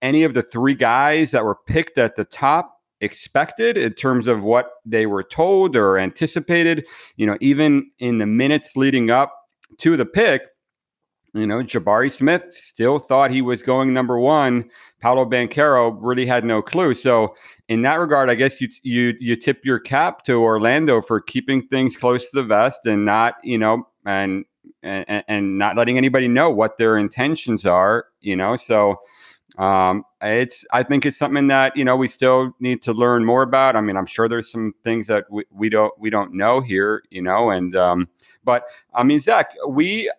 any of the 3 guys that were picked at the top expected in terms of what they were told or anticipated. Even in the minutes leading up to the pick, Jabari Smith still thought he was going number 1. Paolo Banchero really had no clue. So in that regard, I guess you tip your cap to Orlando for keeping things close to the vest and not, and not letting anybody know what their intentions are, So I think it's something that, we still need to learn more about. I'm sure there's some things that we don't know here, but Zach,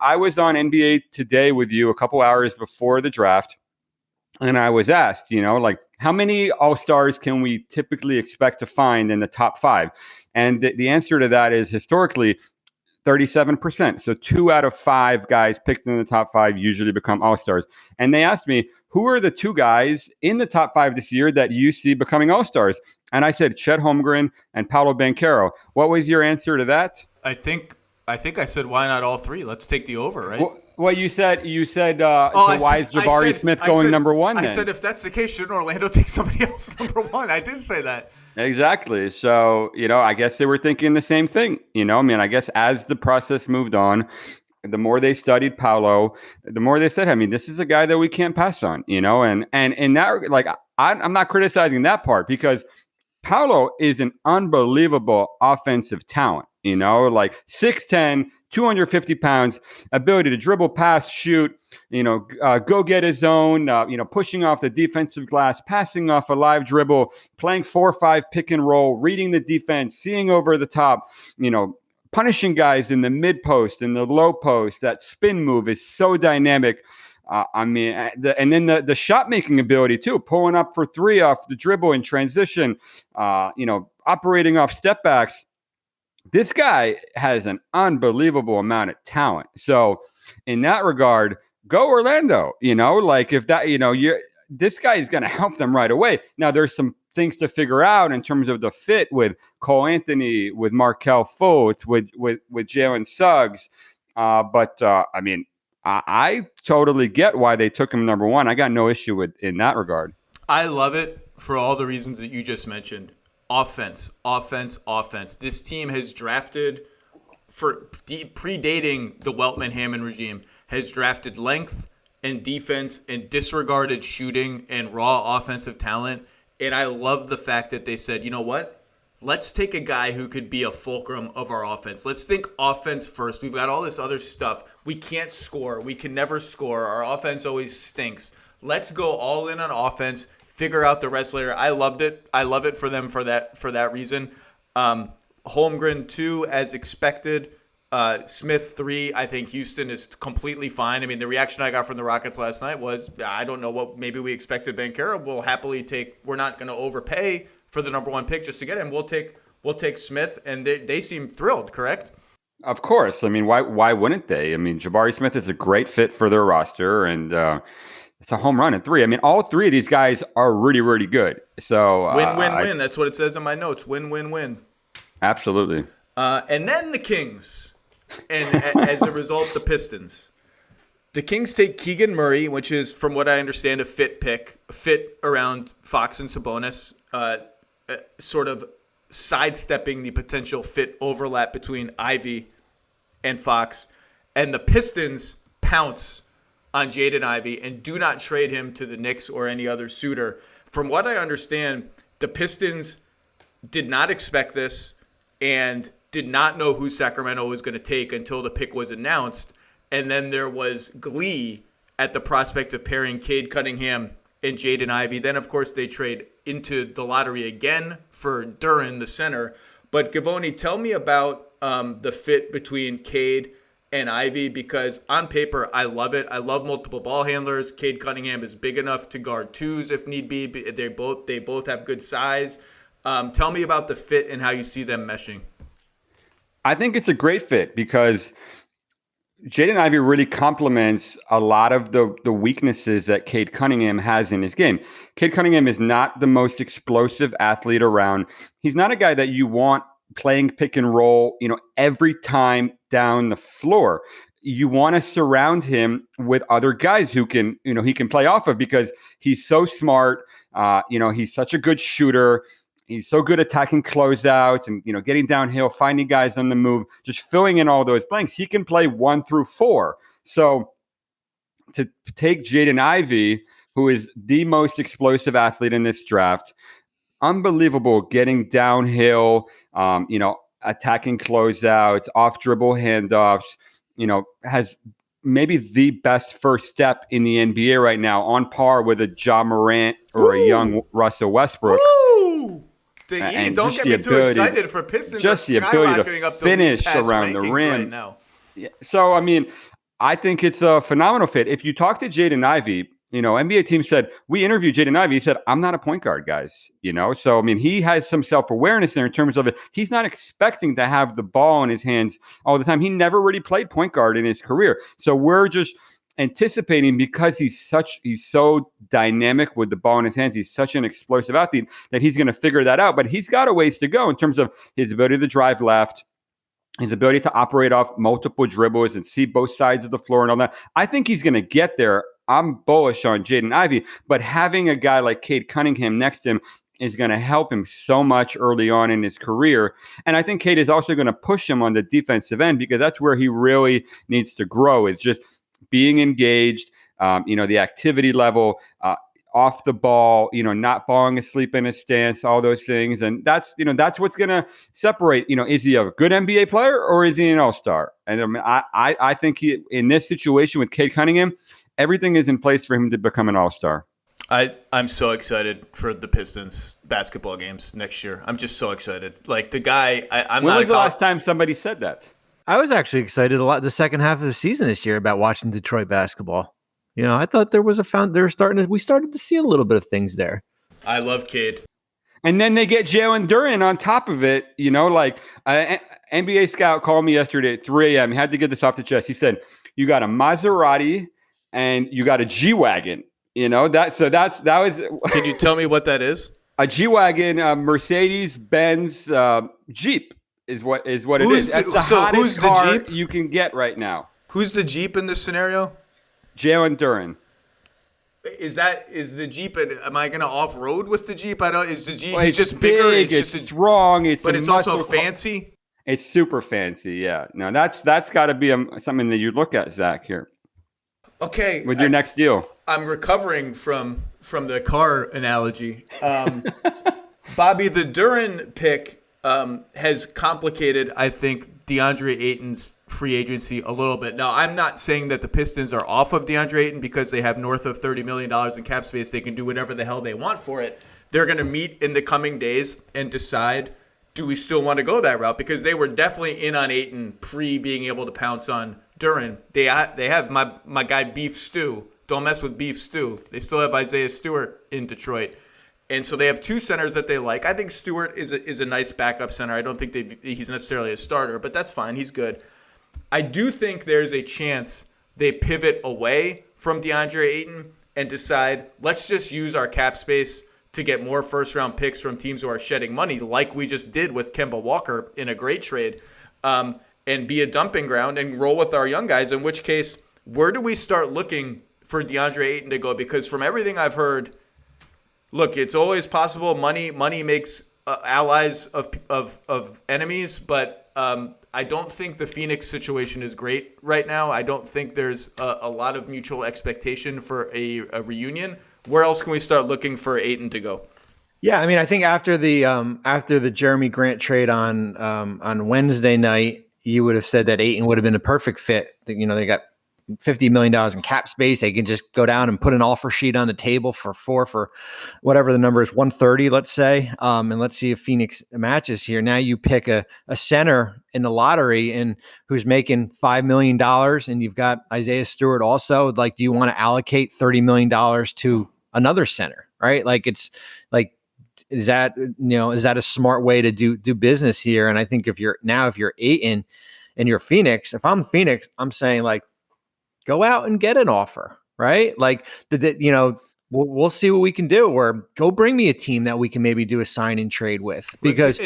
I was on NBA Today with you a couple hours before the draft, and I was asked, how many All-Stars can we typically expect to find in the top 5? And the answer to that is historically, 37%. So 2 out of 5 guys picked in the top 5 usually become All-Stars. And they asked me, who are the 2 guys in the top 5 this year that you see becoming All-Stars? And I said Chet Holmgren and Paolo Banchero. What was your answer to that? I think I said, why not all 3? Let's take the over, right? Well, you said. Why is Jabari Smith going number 1? Then? I said, if that's the case, shouldn't Orlando take somebody else number 1? I did say that. Exactly. So, I guess they were thinking the same thing. I guess as the process moved on, the more they studied Paolo, the more they said, this is a guy that we can't pass on, and in that, like, I'm not criticizing that part because Paolo is an unbelievable offensive talent, like 6'10", 250 pounds, ability to dribble, pass, shoot, go get his own, pushing off the defensive glass, passing off a live dribble, playing 4-5 pick and roll, reading the defense, seeing over the top, punishing guys in the mid post, in the low post. That spin move is so dynamic. And then the shot making ability too, pulling up for 3 off the dribble in transition, operating off step backs. This guy has an unbelievable amount of talent. So in that regard, go Orlando, like if that, this guy is going to help them right away. Now there's some things to figure out in terms of the fit with Cole Anthony, with Markelle Fultz, with Jalen Suggs. I totally get why they took him number 1. I got no issue in that regard. I love it for all the reasons that you just mentioned. Offense. This team has drafted, for predating the Weltman-Hammond regime, has drafted length and defense and disregarded shooting and raw offensive talent. And I love the fact that they said, you know what? Let's take a guy who could be a fulcrum of our offense. Let's think offense first. We've got all this other stuff. We can't score. We can never score. Our offense always stinks. Let's go all in on offense. Figure out the rest later. I loved it. I love it for them for that reason. Holmgren 2 as expected. Smith 3. I think Houston is completely fine. The reaction I got from the Rockets last night was, I don't know what maybe we expected. Banchero will happily take. We're not going to overpay for the number 1 pick just to get him. We'll take Smith, and they seem thrilled. Correct? Of course. Why wouldn't they? Jabari Smith is a great fit for their roster, and it's a home run at 3. All 3 of these guys are really, really good. So win. That's what it says in my notes. Win. Absolutely. And then the Kings, and as a result, the Pistons. The Kings take Keegan Murray, which is, from what I understand, a fit around Fox and Sabonis, sort of sidestepping the potential fit overlap between Ivy and Fox. And the Pistons pounce on Jaden Ivey and do not trade him to the Knicks or any other suitor. From what I understand, the Pistons did not expect this and did not know who Sacramento was going to take until the pick was announced. And then there was glee at the prospect of pairing Cade Cunningham and Jaden Ivey. Then, of course, they trade into the lottery again for Duran, the center. But, Givoni, tell me about the fit between Cade and Ivy, because on paper, I love it. I love multiple ball handlers. Cade Cunningham is big enough to guard 2s if need be. They both have good size. Tell me about the fit and how you see them meshing. I think it's a great fit because Jaden Ivey really complements a lot of the weaknesses that Cade Cunningham has in his game. Cade Cunningham is not the most explosive athlete around. He's not a guy that you want playing pick and roll, every time down the floor. You want to surround him with other guys who can, he can play off of, because he's so smart. He's such a good shooter. He's so good attacking closeouts and, getting downhill, finding guys on the move, just filling in all those blanks. He can play 1 through 4. So to take Jaden Ivey, who is the most explosive athlete in this draft, unbelievable getting downhill, attacking closeouts, off dribble handoffs, has maybe the best first step in the NBA right now, on par with a Ja Morant or a young Russell Westbrook. Woo! Don't get me too excited for Pistons. Just the ability to finish around the rim. Right now. Yeah. So, I think it's a phenomenal fit. If you talk to Jaden Ivey, NBA team said, we interviewed Jaden Ivey. He said, I'm not a point guard, guys. So, he has some self-awareness there in terms of it. He's not expecting to have the ball in his hands all the time. He never really played point guard in his career. So we're just anticipating, because he's so dynamic with the ball in his hands. He's such an explosive athlete that he's going to figure that out. But he's got a ways to go in terms of his ability to drive left, his ability to operate off multiple dribbles and see both sides of the floor and all that. I think he's going to get there. I'm bullish on Jaden Ivey, but having a guy like Cade Cunningham next to him is going to help him so much early on in his career. And I think Cade is also going to push him on the defensive end, because that's where he really needs to grow, is just being engaged, the activity level, off the ball, not falling asleep in a stance, all those things. And that's what's going to separate, is he a good NBA player or is he an all-star? And I think he, in this situation with Cade Cunningham, everything is in place for him to become an all-star. I'm so excited for the Pistons basketball games next year. I'm just so excited. Like, the guy, when was the last time somebody said that? I was actually excited a lot the second half of the season this year about watching Detroit basketball. I thought we started to see a little bit of things there. I love Cade. And then they get Jalen Duren on top of it. NBA scout called me yesterday at 3 a.m. He had to get this off the chest. He said, you got a Maserati and you got a G-Wagon. That was. Can you tell me what that is? A G-Wagon, Mercedes-Benz Jeep is what it is. That's the hottest car you can get right now. Who's the Jeep in this scenario? Jalen Duren. Is the Jeep? Am I going to off road with the Jeep? Is the Jeep? Well, it's just big, bigger. It's strong. But it's also fancy. It's super fancy. Yeah. No, that's got to be something that you look at, Zach. Here. Okay. With your next deal. I'm recovering from the car analogy. Bobby, the Duren pick has complicated, I think, DeAndre Ayton's free agency a little bit. Now, I'm not saying that the Pistons are off of DeAndre Ayton because they have north of $30 million in cap space. They can do whatever the hell they want for it. They're going to meet in the coming days and decide, do we still want to go that route? Because they were definitely in on Ayton being able to pounce on Duren. They have my guy Beef Stew. Don't mess with Beef Stew. They still have Isaiah Stewart in Detroit. And so they have two centers that they like. I think Stewart is a nice backup center. I don't think he's necessarily a starter, but that's fine. He's good. I do think there's a chance they pivot away from DeAndre Ayton and decide, let's just use our cap space to get more first-round picks from teams who are shedding money, like we just did with Kemba Walker in a great trade, and be a dumping ground and roll with our young guys, in which case, where do we start looking for DeAndre Ayton to go? Because from everything I've heard, look, it's always possible. Money makes allies of enemies, but I don't think the Phoenix situation is great right now. I don't think there's a lot of mutual expectation for a reunion. Where else can we start looking for Ayton to go? Yeah, I mean, I think after the Jeremy Grant trade on Wednesday night, you would have said that Ayton would have been a perfect fit. They got $50 million in cap space. They can just go down and put an offer sheet on the table for whatever the number is, 130, let's say. And let's see if Phoenix matches here. Now you pick a center in the lottery and who's making $5 million, and you've got Isaiah Stewart also. Like, do you want to allocate $30 million to another center, right? Like, it's like, is that a smart way to do business here? And I think if you're Ayton and you're Phoenix, if I'm Phoenix, I'm saying, like, go out and get an offer, right? Like, we'll see what we can do, or go bring me a team that we can maybe do a sign and trade with. Because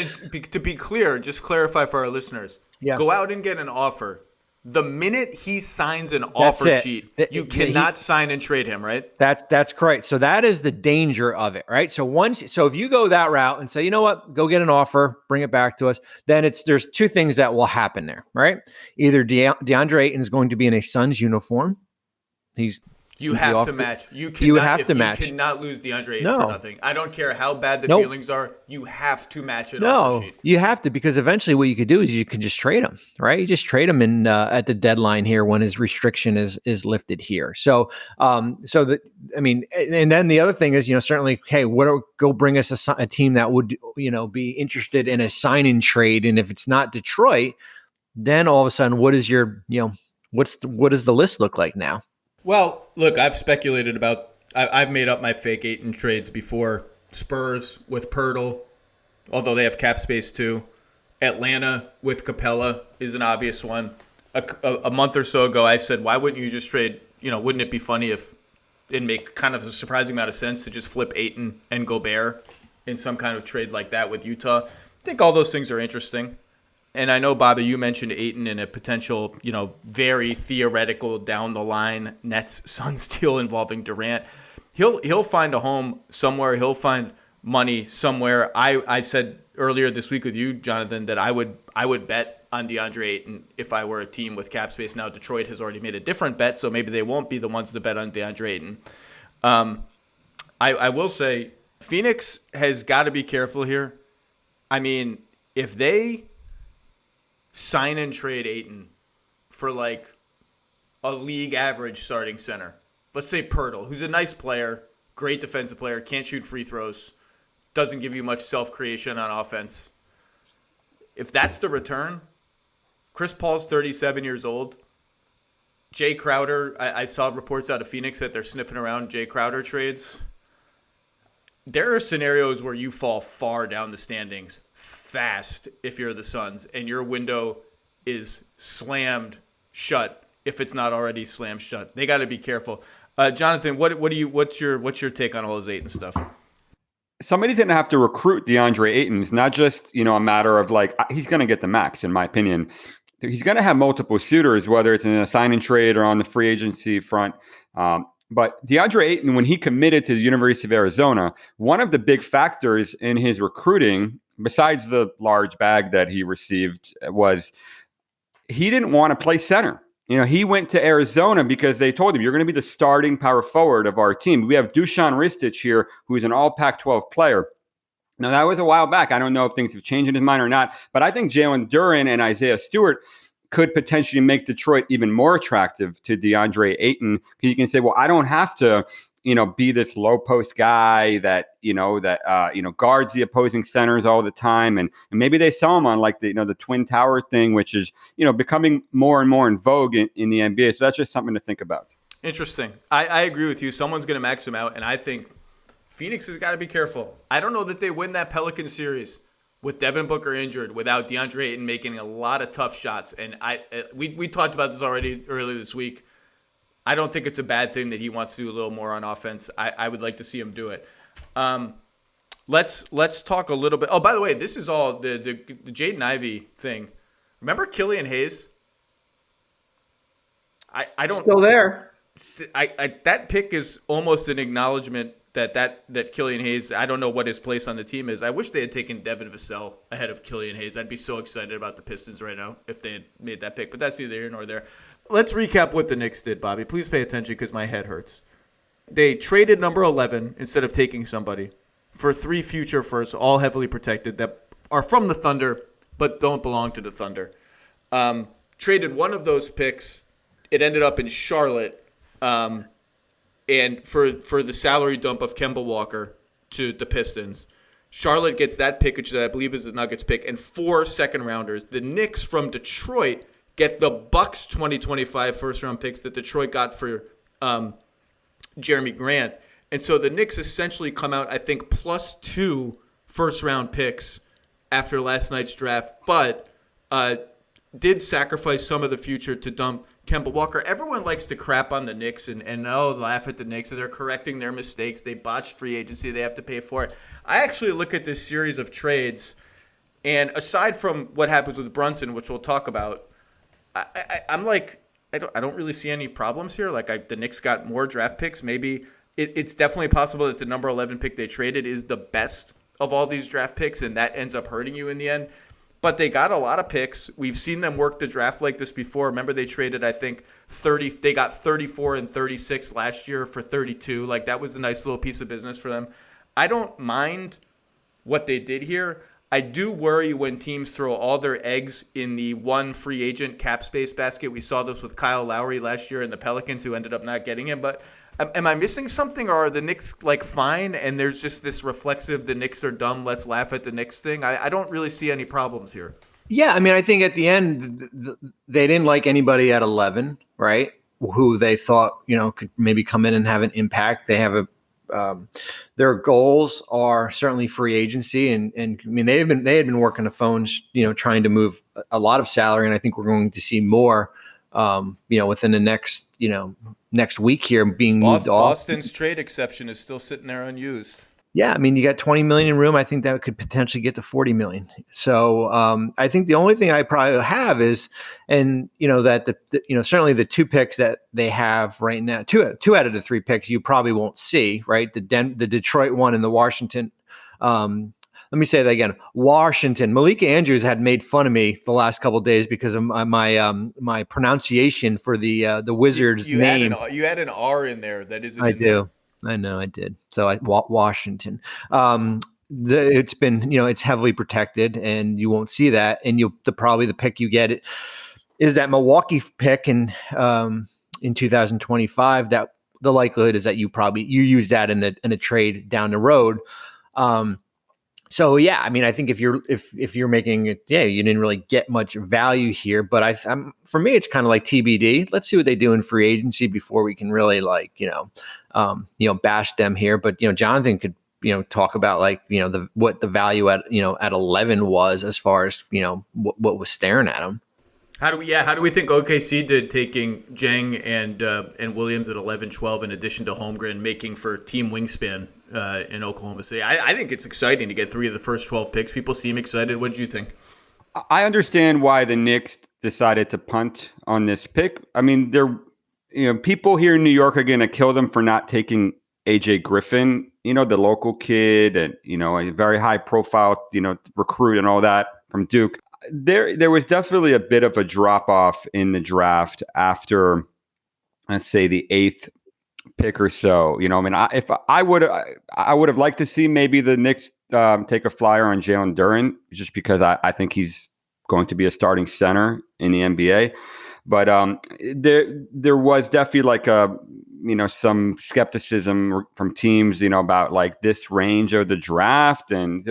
to be clear, just clarify for our listeners, go out and get an offer. The minute he signs an offer sheet, you cannot sign and trade him, right? That's correct. So that is the danger of it, right? So if you go that route and say, you know what, go get an offer, bring it back to us, then there's two things that will happen there, right? Either DeAndre Ayton is going to be in a Suns uniform. You have to match. You would have to match. You cannot lose DeAndre Ayton for nothing. I don't care how bad the feelings are. You have to match it. No, you have to, because eventually what you could do is you can just trade him, right? You just trade him in at the deadline here when his restriction is lifted here. So, and then the other thing is, certainly, hey, go bring us a team that would, be interested in a sign and trade, and if it's not Detroit, then all of a sudden, what does the list look like now? Well, look, I've speculated about I've made up my fake Ayton trades before. Spurs with Pirtle, although they have cap space too. Atlanta with Capella is an obvious one. A month or so ago, I said, why wouldn't you just trade? Wouldn't it be funny if it'd make kind of a surprising amount of sense to just flip Ayton and Gobert in some kind of trade like that with Utah? I think all those things are interesting. And I know, Bobby, you mentioned Ayton in a potential, very theoretical down the line Nets-Suns deal involving Durant. He'll find a home somewhere. He'll find money somewhere. I said earlier this week with you, Jonathan, that I would bet on DeAndre Ayton if I were a team with cap space. Now Detroit has already made a different bet, so maybe they won't be the ones to bet on DeAndre Ayton. I will say Phoenix has got to be careful here. I mean, if they sign and trade Ayton for like a league average starting center, let's say Pirtle, who's a nice player, great defensive player, can't shoot free throws, doesn't give you much self-creation on offense. If that's the return, Chris Paul's 37 years old. Jay Crowder, I saw reports out of Phoenix that they're sniffing around Jay Crowder trades. There are scenarios where you fall far down the standings fast if you're the Suns, and your window is slammed shut if it's not already slammed shut. They got to be careful. Jonathan, what's your take on all this Ayton stuff? Somebody's going to have to recruit DeAndre Ayton. It's not just, a matter of he's going to get the max, in my opinion. He's going to have multiple suitors, whether it's in a sign and trade or on the free agency front. But DeAndre Ayton, when he committed to the University of Arizona, one of the big factors in his recruiting, besides the large bag that he received, was he didn't want to play center. He went to Arizona because they told him, you're going to be the starting power forward of our team. We have Dusan Ristic here, who's an all Pac-12 player. Now, that was a while back. I don't know if things have changed in his mind or not, but I think Jalen Duren and Isaiah Stewart could potentially make Detroit even more attractive to DeAndre Ayton. You can say, well, I don't have to, be this low post guy that guards the opposing centers all the time. And maybe they sell him on the Twin Tower thing, which is, becoming more and more in vogue in the NBA. So that's just something to think about. Interesting. I agree with you. Someone's going to max him out. And I think Phoenix has got to be careful. I don't know that they win that Pelican series with Devin Booker injured without DeAndre Ayton making a lot of tough shots. And we talked about this already earlier this week. I don't think it's a bad thing that he wants to do a little more on offense. I would like to see him do it. Let's talk a little bit. Oh, by the way, this is all the Jaden Ivey thing. Remember Killian Hayes? I don't still there. That pick is almost an acknowledgement that Killian Hayes, I don't know what his place on the team is. I wish they had taken Devin Vassell ahead of Killian Hayes. I'd be so excited about the Pistons right now if they had made that pick, but that's neither here nor there. Let's recap what the Knicks did, Bobby. Please pay attention because my head hurts. They traded number 11 instead of taking somebody for 3 future firsts, all heavily protected, that are from the Thunder but don't belong to the Thunder. Traded one of those picks. It ended up in Charlotte. And for the salary dump of Kemba Walker to the Pistons. Charlotte gets that pick, which I believe is the Nuggets pick, and 4 second-rounders. The Knicks from Detroit get the Bucks 2025 first-round picks that Detroit got for Jeremy Grant. And so the Knicks essentially come out, I think, plus 2 first-round picks after last night's draft, but did sacrifice some of the future to dump Kemba Walker. Everyone likes to crap on the Knicks and laugh at the Knicks, and they're correcting their mistakes. They botched free agency. They have to pay for it. I actually look at this series of trades, and aside from what happens with Brunson, which we'll talk about, I'm like, I don't really see any problems here. The Knicks got more draft picks. Maybe it's definitely possible that the number 11 pick they traded is the best of all these draft picks, and that ends up hurting you in the end. But they got a lot of picks. We've seen them work the draft like this before. Remember, they traded, I think, 30. They got 34 and 36 last year for 32. That was a nice little piece of business for them. I don't mind what they did here. I do worry when teams throw all their eggs in the one free agent cap space basket. We saw this with Kyle Lowry last year and the Pelicans, who ended up not getting him. But am I missing something, or are the Knicks fine and there's just this reflexive, the Knicks are dumb, let's laugh at the Knicks thing? I don't really see any problems here. Yeah, I mean, I think at the end, they didn't like anybody at 11, right? who they thought, could maybe come in and have an impact. They have their goals are certainly free agency, and I mean they had been working the phones, trying to move a lot of salary, and I think we're going to see more, within the next week here being moved off. Boston's trade exception is still sitting there unused. Yeah, I mean, you got 20 million in room. I think that could potentially get to 40 million. So I think the only thing I probably have is, and that certainly the 2 picks that they have right now, two out of the 3 picks you probably won't see, right? The Detroit one and the Washington. Let me say that again. Washington. Malika Andrews had made fun of me the last couple of days because of my pronunciation for the Wizards' name. You had an R in there that isn't. I do. There. I know I did. So Washington. It's been, it's heavily protected, and you won't see that. And probably the pick you get is that Milwaukee pick in 2025. That the likelihood is that you use that in a trade down the road. So yeah, I mean, I think if you're making it, you didn't really get much value here, but for me, it's kind of like TBD. Let's see what they do in free agency before we can really bash them here. But Jonathan could talk about what the value at 11 was as far as what was staring at him. How do we think OKC did, taking Jang and Williams at 11, 12 in addition to Holmgren, making for team wingspan in Oklahoma City? I think it's exciting to get 3 of the first 12 picks. People seem excited. What did you think? I understand why the Knicks decided to punt on this pick. I mean, people here in New York are going to kill them for not taking AJ Griffin, the local kid, and a very high profile, recruit and all that from Duke. There was definitely a bit of a drop off in the draft after, let's say, the 8th pick or so. I would have liked to see maybe the Knicks take a flyer on Jalen Durant, just because I think he's going to be a starting center in the NBA. But there was definitely some skepticism from teams, about this range of the draft. And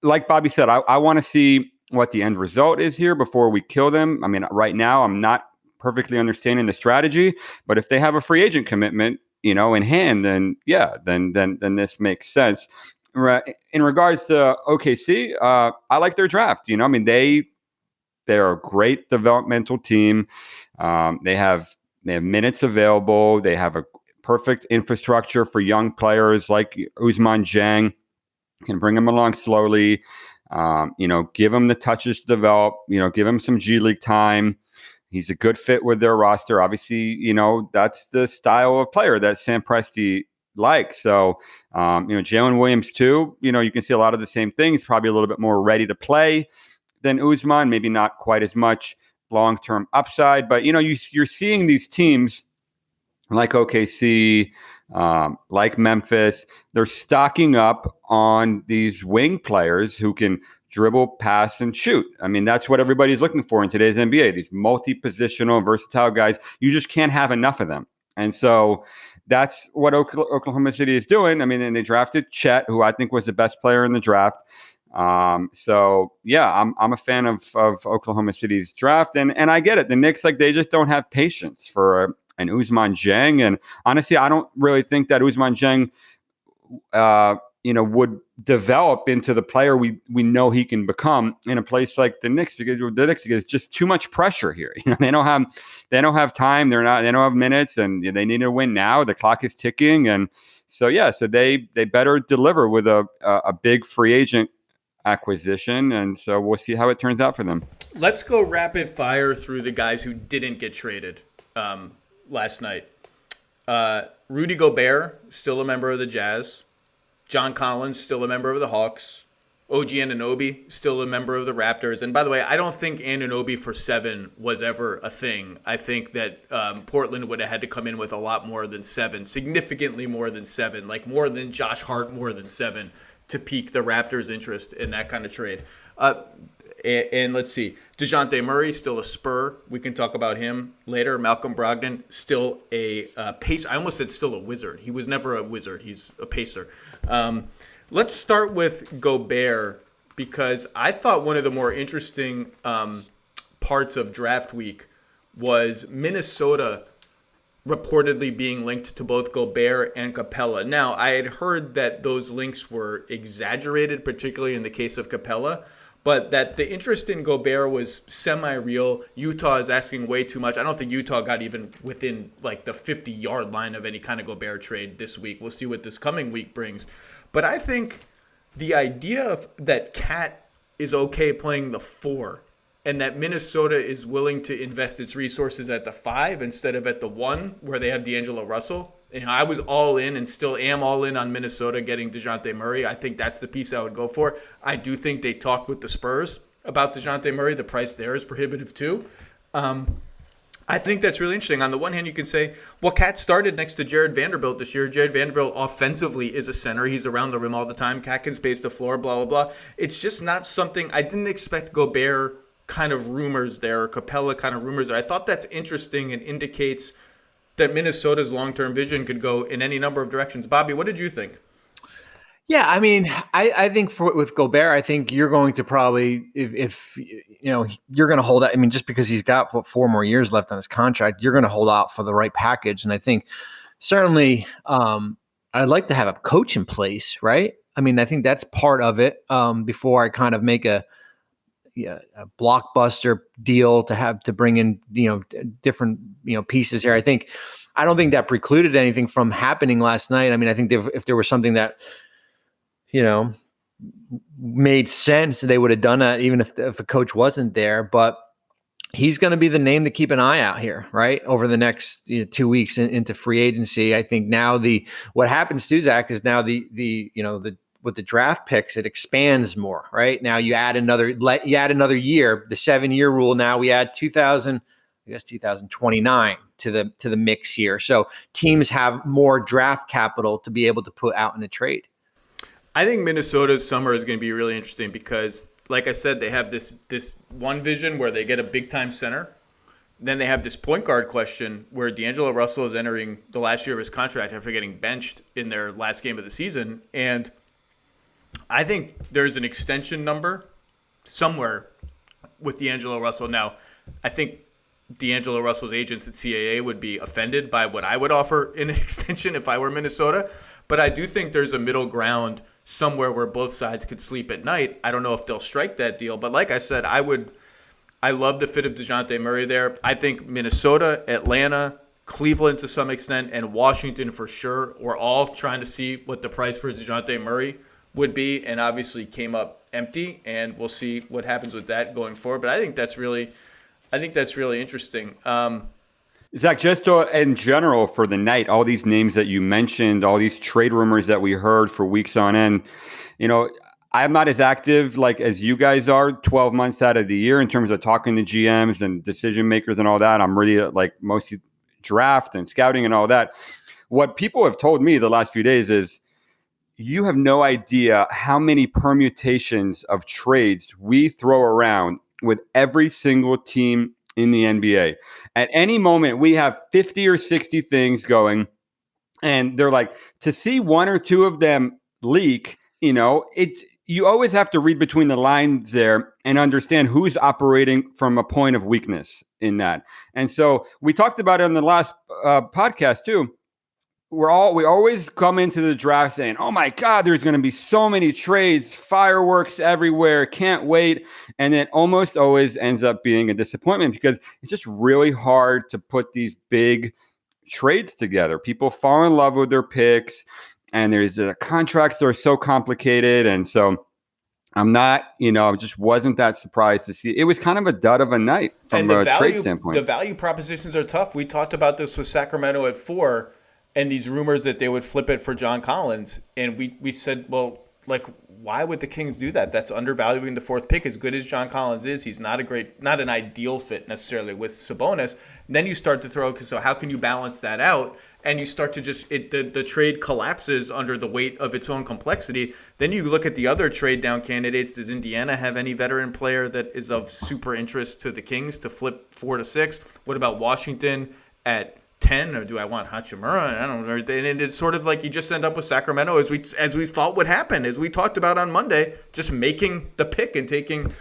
like Bobby said, I want to see what the end result is here before we kill them. I mean, right now I'm not perfectly understanding the strategy, but if they have a free agent commitment, in hand, then then this makes sense. Right. In regards to OKC, I like their draft. I mean, they're a great developmental team. They have minutes available. They have a perfect infrastructure for young players like Ousmane Dieng. Can bring them along slowly. Give him the touches to develop, give him some G League time. He's a good fit with their roster. Obviously, that's the style of player that Sam Presti likes. So, Jalen Williams too, you can see a lot of the same things, probably a little bit more ready to play than Ousmane, maybe not quite as much long-term upside, but, you're seeing these teams like OKC, like Memphis, they're stocking up on these wing players who can dribble, pass, and shoot. I mean, that's what everybody's looking for in today's NBA, these multi-positional, versatile guys. You just can't have enough of them. And so that's what Oklahoma City is doing. I mean, and they drafted Chet, who I think was the best player in the draft. So yeah, I'm a fan of Oklahoma City's draft, and I get it. The Knicks, they just don't have patience for an Ousmane Dieng, and honestly, I don't really think that Ousmane Dieng, would develop into the player we know he can become in a place like the Knicks, because it's just too much pressure here. They don't have time. They don't have minutes, and they need to win now. The clock is ticking, and so they better deliver with a big free agent acquisition, and so we'll see how it turns out for them. Let's go rapid fire through the guys who didn't get traded last night. Rudy Gobert, still a member of the Jazz. John Collins, still a member of the Hawks. OG Anunoby, still a member of the Raptors. And by the way, I don't think Anunoby for 7 was ever a thing. I think that Portland would have had to come in with a lot more than 7, significantly more than 7, more than Josh Hart, more than 7, to pique the Raptors' interest in that kind of trade. And let's see, DeJounte Murray, still a Spur. We can talk about him later. Malcolm Brogdon, still a Pacer. I almost said still a Wizard. He was never a Wizard. He's a Pacer. Let's start with Gobert, because I thought one of the more interesting parts of draft week was Minnesota reportedly being linked to both Gobert and Capella. Now, I had heard that those links were exaggerated, particularly in the case of Capella, but that the interest in Gobert was semi-real. Utah is asking way too much. I don't think Utah got even within like the 50-yard line of any kind of Gobert trade this week. We'll see what this coming week brings. But I think the idea that Cat is okay playing the 4 and that Minnesota is willing to invest its resources at the 5 instead of at the 1 where they have D'Angelo Russell. I was all in and still am all in on Minnesota getting DeJounte Murray. I think that's the piece I would go for. I do think they talked with the Spurs about DeJounte Murray. The price there is prohibitive too. I think that's really interesting. On the one hand, you can say, well, Cat started next to Jared Vanderbilt this year. Jared Vanderbilt offensively is a center. He's around the rim all the time. Cat can space the floor, blah, blah, blah. It's just not something – I didn't expect Gobert kind of rumors there or Capella kind of rumors there. I thought that's interesting and indicates that Minnesota's long-term vision could go in any number of directions. Bobby, what did you think? Yeah, I mean, I think with Gobert, I think you're going to probably, if you're going to hold out. I mean, just because he's got 4 more years left on his contract, you're going to hold out for the right package. And I think certainly I'd like to have a coach in place, right? I mean, I think that's part of it before I kind of make a blockbuster deal to bring in, different, pieces here. I don't think that precluded anything from happening last night. I mean, I think if there was something that, made sense, they would have done that even if a coach wasn't there. But he's going to be the name to keep an eye out here, right? Over the next 2 weeks into free agency. I think now what happens to Zach is now with the draft picks, it expands more, right? Now you add another year, the 7-year rule. Now we add 2029 to the mix here. So teams have more draft capital to be able to put out in the trade. I think Minnesota's summer is going to be really interesting because, like I said, they have this one vision where they get a big-time center. Then they have this point guard question where D'Angelo Russell is entering the last year of his contract after getting benched in their last game of the season. And I think there's an extension number somewhere with D'Angelo Russell. Now, I think D'Angelo Russell's agents at CAA would be offended by what I would offer in an extension if I were Minnesota. But I do think there's a middle ground somewhere where both sides could sleep at night. I don't know if they'll strike that deal. But like I said, I love the fit of DeJounte Murray there. I think Minnesota, Atlanta, Cleveland to some extent, and Washington for sure were all trying to see what the price for DeJounte Murray would be, and obviously came up empty, and we'll see what happens with that going forward. But I think that's really interesting. Zach, just in general for the night, all these names that you mentioned, all these trade rumors that we heard for weeks on end, I'm not as active as you guys are 12 months out of the year in terms of talking to GMs and decision makers and all that. I'm really mostly draft and scouting and all that. What people have told me the last few days is you have no idea how many permutations of trades we throw around with every single team in the NBA. At any moment, we have 50 or 60 things going, and they're to see one or two of them leak, you always have to read between the lines there and understand who's operating from a point of weakness in that. And so we talked about it on the last podcast too. We always come into the draft saying, oh my God, there's going to be so many trades, fireworks everywhere, can't wait. And it almost always ends up being a disappointment because it's just really hard to put these big trades together. People fall in love with their picks and there's contracts that are so complicated. And so I'm not, just wasn't that surprised to see. It was kind of a dud of a night from a trade standpoint. The value propositions are tough. We talked about this with Sacramento at 4. And these rumors that they would flip it for John Collins. And we said, well, why would the Kings do that? That's undervaluing the 4th pick. As good as John Collins is, he's not an ideal fit necessarily with Sabonis. And then you start to throw, so how can you balance that out? And you start to the trade collapses under the weight of its own complexity. Then you look at the other trade down candidates. Does Indiana have any veteran player that is of super interest to the Kings to flip 4 to 6? What about Washington at 10, or do I want Hachimura? I don't know. And it's sort of you just end up with Sacramento as we thought would happen, as we talked about on Monday, just making the pick and taking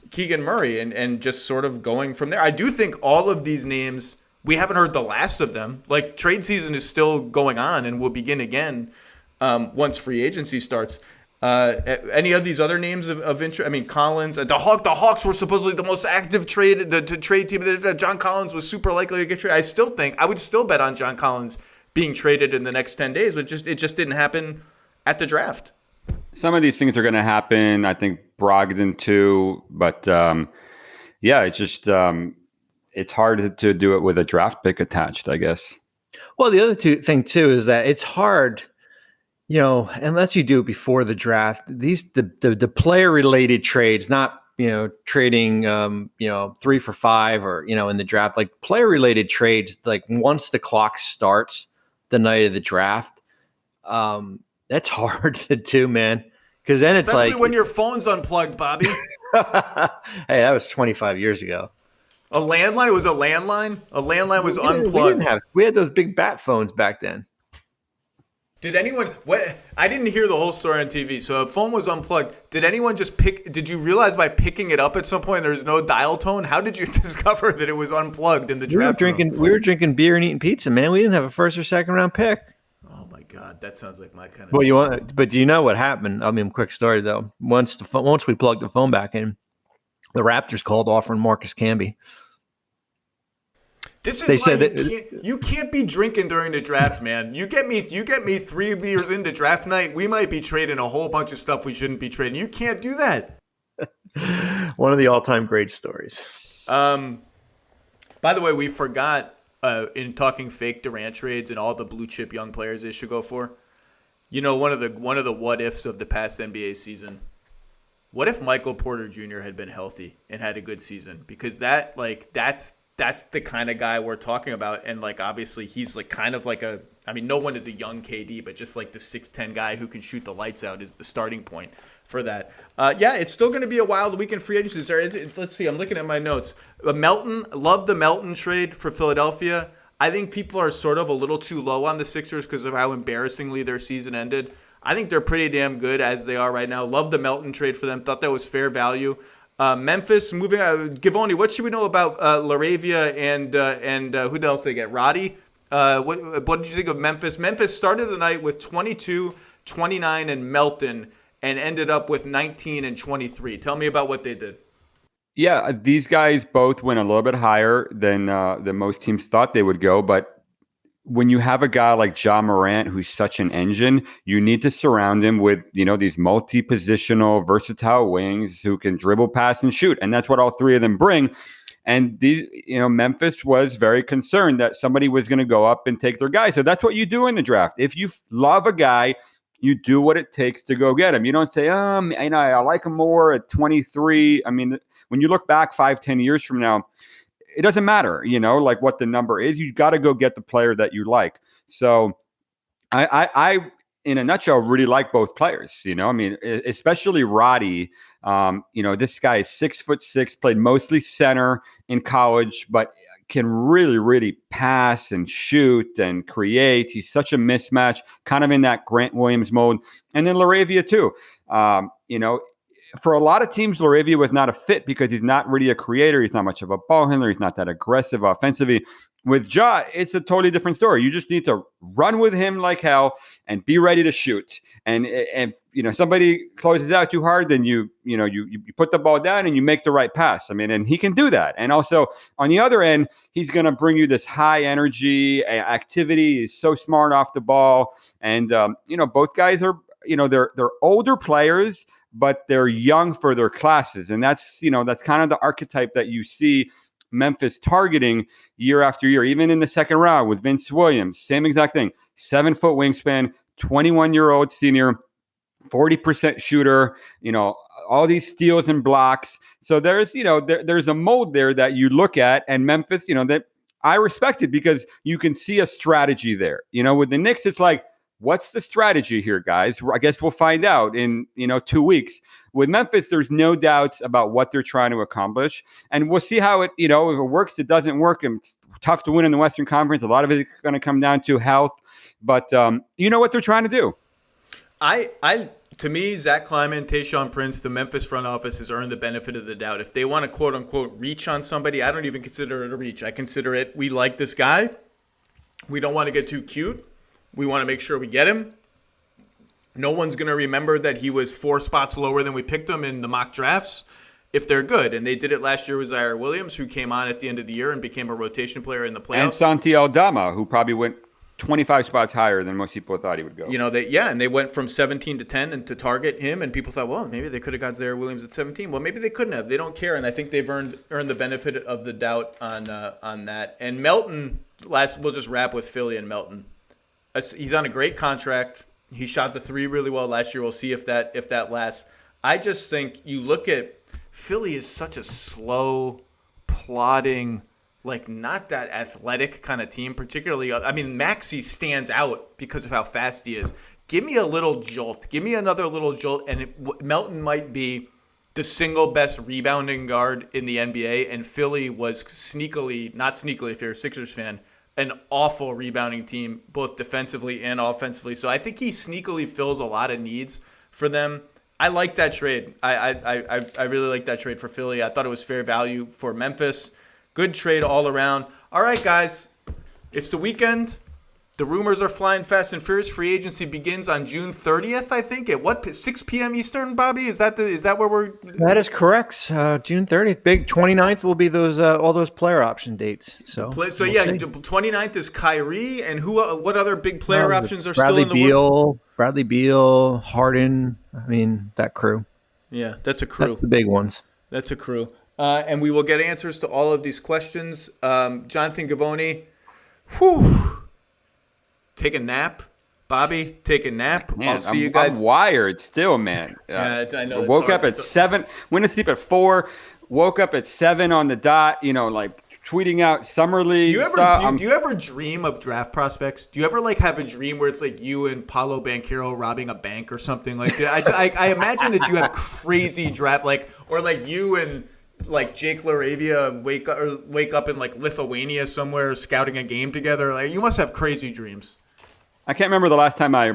Keegan Murray and just sort of going from there. I do think all of these names we haven't heard the last of them. Like, trade season is still going on and will begin again once free agency starts. Any of these other names of interest? I mean, Collins. The Hawks were supposedly the most active trade team. John Collins was super likely to get traded. I would still bet on John Collins being traded in the next 10 days, but it just didn't happen at the draft. Some of these things are going to happen. I think Brogdon too, but it's just it's hard to do it with a draft pick attached, I guess. Well, the other thing too is that it's hard. Unless you do it before the draft, the player related trades, not, trading, 3 for 5 or, in the draft, like player related trades, like once the clock starts the night of the draft, that's hard to do, man. Cause then especially it's like when your phone's unplugged, Bobby. Hey, that was 25 years ago. A landline? It was a landline? A landline was unplugged. We had those big bat phones back then. Did anyone? I didn't hear the whole story on TV. So a phone was unplugged. Did anyone just pick? Did you realize by picking it up at some point there's no dial tone? How did you discover that it was unplugged in the draft room? We were drinking beer and eating pizza, man. We didn't have a first or second round pick. Oh my God, that sounds like my kind of. Well, but do you know what happened? I mean, quick story though. Once we plugged the phone back in, the Raptors called offering Marcus Camby. This is why you can't be drinking during the draft, man. You get me 3 beers into draft night, we might be trading a whole bunch of stuff we shouldn't be trading. You can't do that. One of the all-time great stories. By the way, we forgot in talking fake Durant trades and all the blue chip young players they should go for. One of the what ifs of the past NBA season. What if Michael Porter Jr. had been healthy and had a good season? Because that's the kind of guy we're talking about. And obviously he's kind of no one is a young KD, but just the 6'10" guy who can shoot the lights out is the starting point for that. It's still going to be a wild week in free agency. Let's see. I'm looking at my notes. Love the Melton trade for Philadelphia. I think people are sort of a little too low on the Sixers because of how embarrassingly their season ended. I think they're pretty damn good as they are right now. Love the Melton trade for them. Thought that was fair value. Memphis moving out. Givoni, what should we know about Laravia and who else they get? Roddy? What did you think of Memphis? Memphis started the night with 22, 29, and Melton and ended up with 19 and 23. Tell me about what they did. Yeah, these guys both went a little bit higher than most teams thought they would go, but when you have a guy like Ja Morant, who's such an engine, you need to surround him with, these multi-positional, versatile wings who can dribble, pass, and shoot. And that's what all three of them bring. And Memphis was very concerned that somebody was going to go up and take their guy. So that's what you do in the draft. If you love a guy, you do what it takes to go get him. You don't say, I like him more at 23. I mean, when you look back 5-10 years from now, it doesn't matter, what the number is. You got to go get the player that you like. So I in a nutshell, really like both players, especially Roddy. This guy is 6'6", played mostly center in college, but can really, really pass and shoot and create. He's such a mismatch, kind of in that Grant Williams mold. And then Laravia too. For a lot of teams, Laravia was not a fit because he's not really a creator. He's not much of a ball handler. He's not that aggressive offensively. With Ja, it's a totally different story. You just need to run with him like hell and be ready to shoot. And somebody closes out too hard, then you put the ball down and you make the right pass. And he can do that. And also on the other end, he's going to bring you this high energy activity. He's so smart off the ball. And both guys are they're older players, but they're young for their classes. And that's kind of the archetype that you see Memphis targeting year after year, even in the second round with Vince Williams, same exact thing, 7-foot wingspan, 21-year-old senior, 40% shooter, all these steals and blocks. So there's a mold there that you look at, and Memphis, that I respect it because you can see a strategy there. With the Knicks, it's like, what's the strategy here, guys? I guess we'll find out in 2 weeks. With Memphis, there's no doubts about what they're trying to accomplish, and we'll see how it. If it works, it doesn't work. And it's tough to win in the Western Conference. A lot of it is going to come down to health, but you know what they're trying to do. I To me, Zach Kleiman, Tayshaun Prince, the Memphis front office has earned the benefit of the doubt. If they want to quote unquote reach on somebody, I don't even consider it a reach. I consider it, we like this guy. We don't want to get too cute. We want to make sure we get him. No one's going to remember that he was 4 spots lower than we picked him in the mock drafts if they're good. And they did it last year with Zaire Williams, who came on at the end of the year and became a rotation player in the playoffs. And Santi Aldama, who probably went 25 spots higher than most people thought he would go. And they went from 17 to 10 and to target him, and people thought, well, maybe they could have got Zaire Williams at 17. Well, maybe they couldn't have. They don't care, and I think they've earned the benefit of the doubt on that. And Melton, we'll just wrap with Philly and Melton. He's on a great contract. He shot the 3 really well last year. We'll see if that lasts. I just think you look at Philly is such a slow, plodding, not that athletic kind of team, particularly. I mean, Maxey stands out because of how fast he is. Give me a little jolt. Give me another little jolt, and Melton might be the single best rebounding guard in the NBA, and Philly was not sneakily if you're a Sixers fan, an awful rebounding team, both defensively and offensively. So I think he sneakily fills a lot of needs for them. I like that trade. I really like that trade for Philly. I thought it was fair value for Memphis. Good trade all around. All right, guys. It's the weekend. The rumors are flying fast and furious. Free agency begins on June 30th, I think. At 6 p.m. Eastern, Bobby? Is that where we're... That is correct. June 30th. Big 29th will be those all those player option dates. So we'll see. 29th is Kyrie, and what other big player options are still in the works? Bradley Beal, Harden. I mean, that crew. Yeah, that's a crew. That's the big ones. That's a crew. And we will get answers to all of these questions. Jonathan Givoni, take a nap. Bobby, take a nap. Man, I'll see you guys. I'm wired still, man. I know. Woke up at 7, went to sleep at 4, woke up at 7 on the dot, tweeting out summer league stuff. Do you ever dream of draft prospects? Do you ever have a dream where it's you and Paolo Banchero robbing a bank or something like that? I imagine that you have crazy draft or you and Jake LaRavia wake up in Lithuania somewhere scouting a game together. You must have crazy dreams. I can't remember the last time I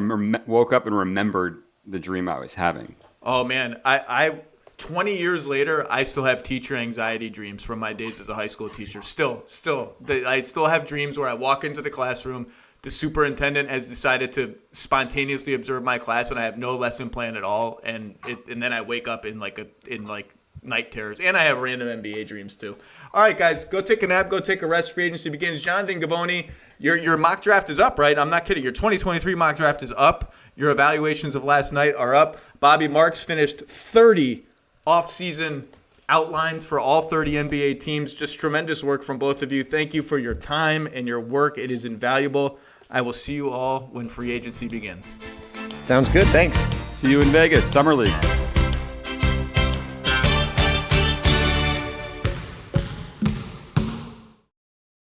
woke up and remembered the dream I was having. Oh man, I 20 years later, I still have teacher anxiety dreams from my days as a high school teacher. Still, I still have dreams where I walk into the classroom, the superintendent has decided to spontaneously observe my class, and I have no lesson plan at all, and then I wake up in night terrors, and I have random NBA dreams too. All right, guys, go take a nap, go take a rest. Free agency begins. Jonathan Givoni, your mock draft is up, right? I'm not kidding. Your 2023 mock draft is up. Your evaluations of last night are up. Bobby Marks finished 30 off-season outlines for all 30 NBA teams. Just tremendous work from both of you. Thank you for your time and your work. It is invaluable. I will see you all when free agency begins. Sounds good. Thanks. See you in Vegas. Summer League.